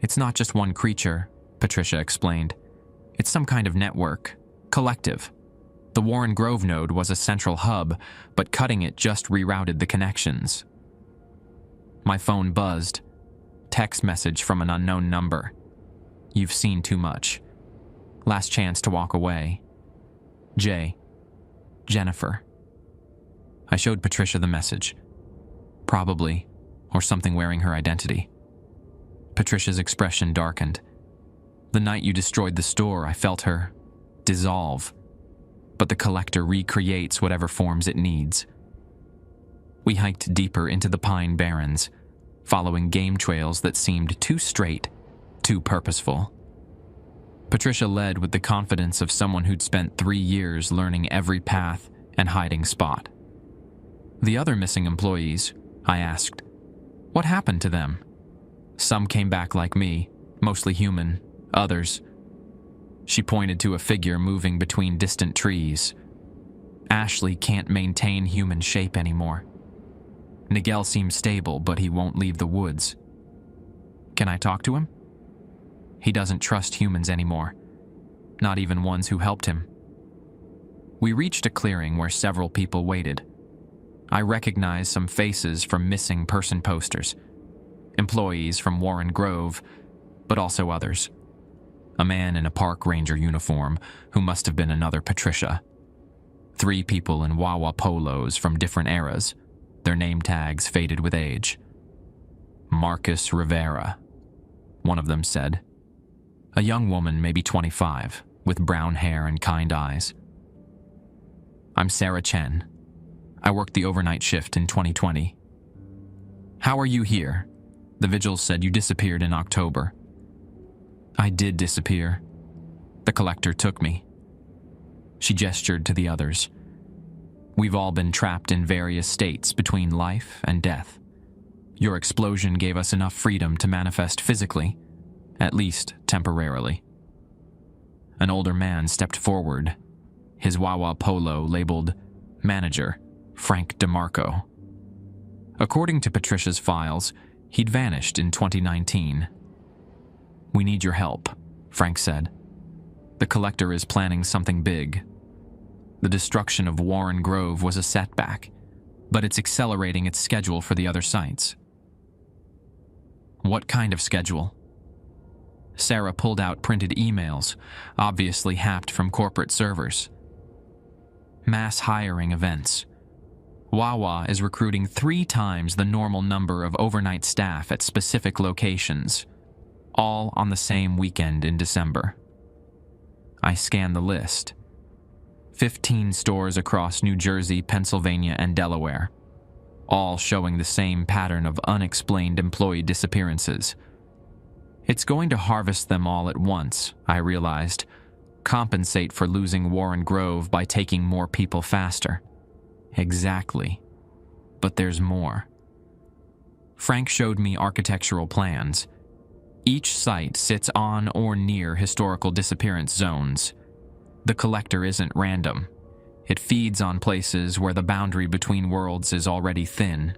"It's not just one creature," Patricia explained. "It's some kind of network, collective. The Warren Grove node was a central hub, but cutting it just rerouted the connections." My phone buzzed. Text message from an unknown number. "You've seen too much. Last chance to walk away. J. Jennifer." I showed Patricia the message. "Probably. or something wearing her identity. Patricia's expression darkened. The night you destroyed the store, I felt her dissolve. But the collector recreates whatever forms it needs. We hiked deeper into the Pine Barrens, following game trails that seemed too straight, too purposeful. Patricia led with the confidence of someone who'd spent 3 years learning every path and hiding spot. The other missing employees, I asked, what happened to them? Some came back like me, mostly human, others. She pointed to a figure moving between distant trees. Ashley can't maintain human shape anymore. Nigel seems stable, but he won't leave the woods. Can I talk to him? He doesn't trust humans anymore, not even ones who helped him. We reached a clearing where several people waited. I recognized some faces from missing person posters, employees from Warren Grove, but also others. A man in a park ranger uniform who must have been another Patricia. 3 people in Wawa polos from different eras, their name tags faded with age. Marcus Rivera, one of them said. A young woman, maybe 25, with brown hair and kind eyes. I'm Sarah Chen. I worked the overnight shift in 2020. How are you here? The vigil said you disappeared in October. I did disappear. The collector took me. She gestured to the others. We've all been trapped in various states between life and death. Your explosion gave us enough freedom to manifest physically, at least temporarily. An older man stepped forward, his Wawa polo labeled Manager Frank DeMarco. According to Patricia's files, he'd vanished in 2019. We need your help, Frank said. The collector is planning something big. The destruction of Warren Grove was a setback, but it's accelerating its schedule for the other sites. What kind of schedule? Sarah pulled out printed emails, obviously hacked from corporate servers. Mass hiring events. Wawa is recruiting 3 times the normal number of overnight staff at specific locations, all on the same weekend in December. I scanned the list. 15 stores across New Jersey, Pennsylvania, and Delaware, all showing the same pattern of unexplained employee disappearances. It's going to harvest them all at once, I realized, compensate for losing Warren Grove by taking more people faster. Exactly. But there's more. Frank showed me architectural plans. Each site sits on or near historical disappearance zones. The collector isn't random. It feeds on places where the boundary between worlds is already thin.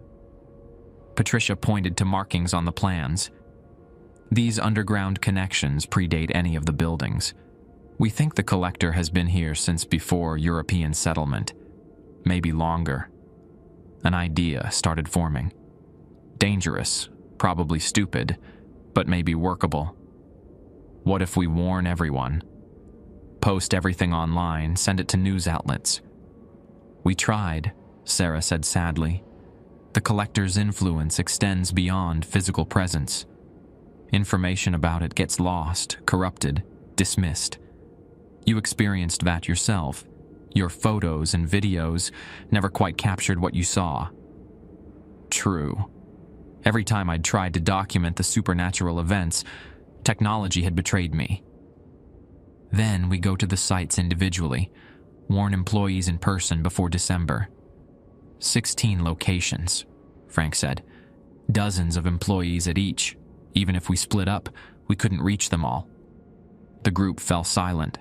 Patricia pointed to markings on the plans. These underground connections predate any of the buildings. We think the collector has been here since before European settlement, maybe longer. An idea started forming. Dangerous, probably stupid, but maybe workable. What if we warn everyone? Post everything online, send it to news outlets. We tried, Sarah said sadly. The collector's influence extends beyond physical presence. Information about it gets lost, corrupted, dismissed. You experienced that yourself. Your photos and videos never quite captured what you saw. True. Every time I'd tried to document the supernatural events, technology had betrayed me. Then we go to the sites individually, warn employees in person before December. 16 locations, Frank said. Dozens of employees at each. Even if we split up, we couldn't reach them all. The group fell silent.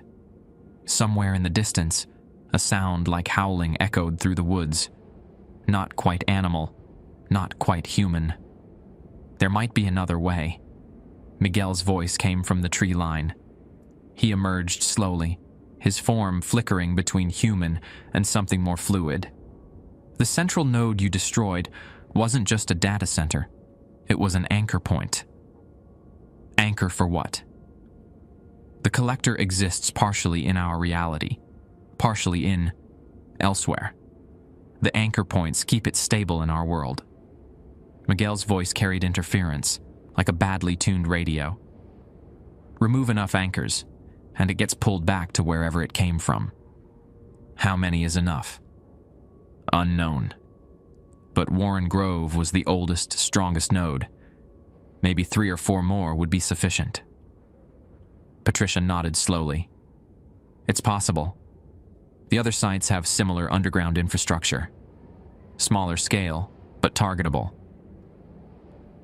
Somewhere in the distance, a sound like howling echoed through the woods. Not quite animal, not quite human. There might be another way. Miguel's voice came from the tree line. He emerged slowly, his form flickering between human and something more fluid. The central node you destroyed wasn't just a data center. It was an anchor point. Anchor for what? The collector exists partially in our reality, partially elsewhere. The anchor points keep it stable in our world. Miguel's voice carried interference, like a badly tuned radio. Remove enough anchors, and it gets pulled back to wherever it came from. How many is enough? Unknown. But Warren Grove was the oldest, strongest node. Maybe 3 or 4 more would be sufficient. Patricia nodded slowly. It's possible. The other sites have similar underground infrastructure. Smaller scale, but targetable.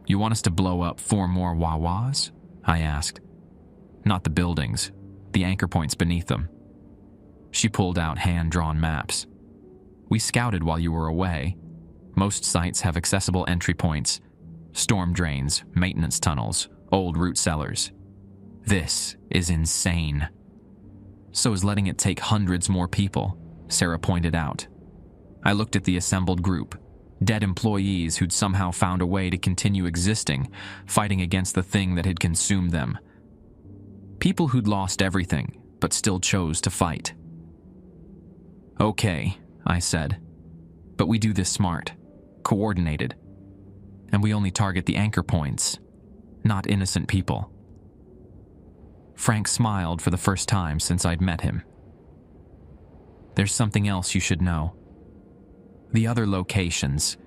You want us to blow up 4 more Wawas? I asked. Not the buildings, the anchor points beneath them. She pulled out hand-drawn maps. We scouted while you were away. Most sites have accessible entry points, storm drains, maintenance tunnels, old root cellars. This is insane. So is letting it take hundreds more people, Sarah pointed out. I looked at the assembled group, dead employees who'd somehow found a way to continue existing, fighting against the thing that had consumed them. People who'd lost everything, but still chose to fight. Okay, I said, but we do this smart, coordinated, and we only target the anchor points, not innocent people. Frank smiled for the first time since I'd met him. There's something else you should know. The other locations,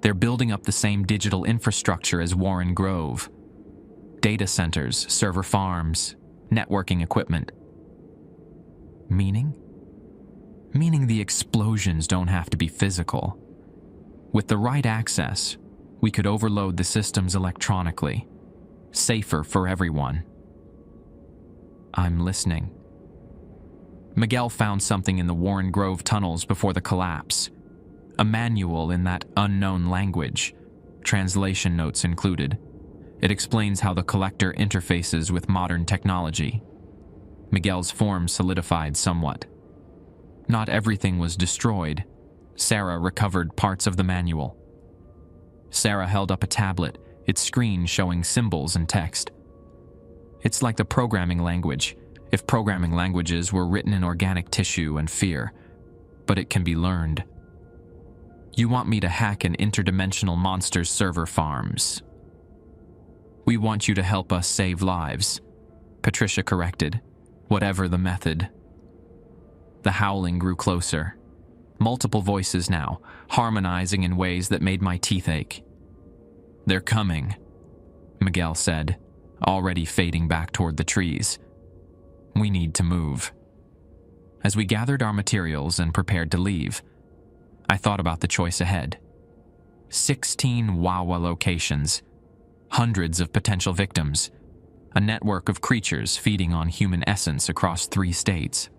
they're building up the same digital infrastructure as Warren Grove. Data centers, server farms, networking equipment. Meaning? Meaning the explosions don't have to be physical. With the right access, we could overload the systems electronically. Safer for everyone. I'm listening. Miguel found something in the Warren Grove tunnels before the collapse. A manual in that unknown language, translation notes included. It explains how the collector interfaces with modern technology. Miguel's form solidified somewhat. Not everything was destroyed. Sarah recovered parts of the manual. Sarah held up a tablet, its screen showing symbols and text. It's like the programming language, if programming languages were written in organic tissue and fear, but it can be learned. You want me to hack an interdimensional monster's server farms. We want you to help us save lives, Patricia corrected, whatever the method. The howling grew closer. Multiple voices now, harmonizing in ways that made my teeth ache. They're coming, Miguel said, already fading back toward the trees. We need to move. As we gathered our materials and prepared to leave, I thought about the choice ahead. 16 Wawa locations, hundreds of potential victims, a network of creatures feeding on human essence across 3 states.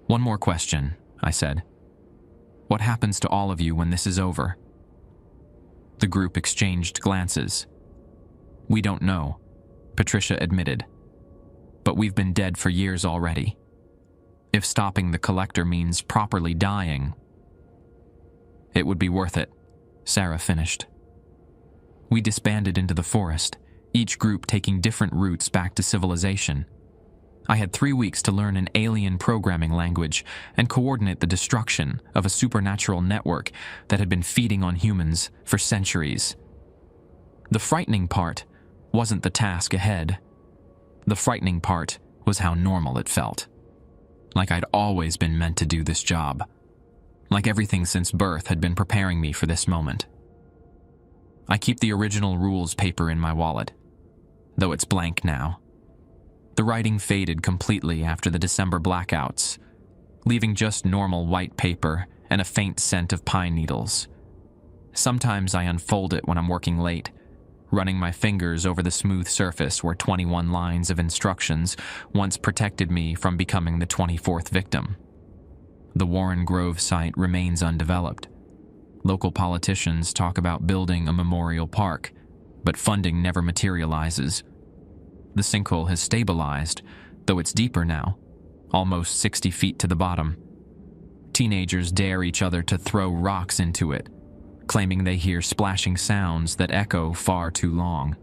One more question, I said. What happens to all of you when this is over? The group exchanged glances. We don't know, Patricia admitted. But we've been dead for years already. If stopping the collector means properly dying, it would be worth it, Sarah finished. We disbanded into the forest, each group taking different routes back to civilization. I had 3 weeks to learn an alien programming language and coordinate the destruction of a supernatural network that had been feeding on humans for centuries. The frightening part wasn't the task ahead. The frightening part was how normal it felt. Like I'd always been meant to do this job. Like everything since birth had been preparing me for this moment. I keep the original rules paper in my wallet, though it's blank now. The writing faded completely after the December blackouts, leaving just normal white paper and a faint scent of pine needles. Sometimes I unfold it when I'm working late, running my fingers over the smooth surface where 21 lines of instructions once protected me from becoming the 24th victim. The Warren Grove site remains undeveloped. Local politicians talk about building a memorial park, but funding never materializes. The sinkhole has stabilized, though it's deeper now, almost 60 feet to the bottom. Teenagers dare each other to throw rocks into it, claiming they hear splashing sounds that echo far too long.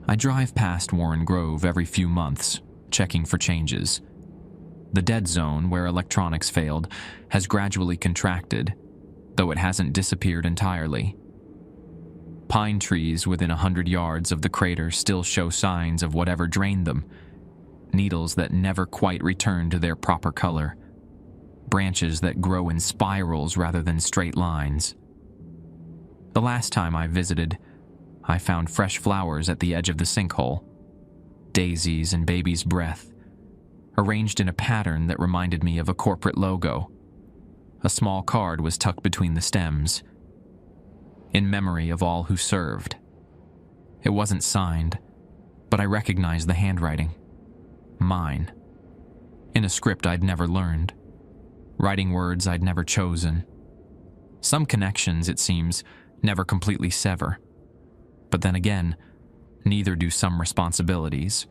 I drive past Warren Grove every few months, checking for changes. The dead zone, where electronics failed, has gradually contracted, though it hasn't disappeared entirely. Pine trees within 100 yards of the crater still show signs of whatever drained them, needles that never quite return to their proper color, branches that grow in spirals rather than straight lines. The last time I visited, I found fresh flowers at the edge of the sinkhole, daisies and baby's breath, arranged in a pattern that reminded me of a corporate logo. A small card was tucked between the stems, in memory of all who served. It wasn't signed, but I recognized the handwriting. Mine. In a script I'd never learned, writing words I'd never chosen. Some connections, it seems, never completely sever. But then again, neither do some responsibilities.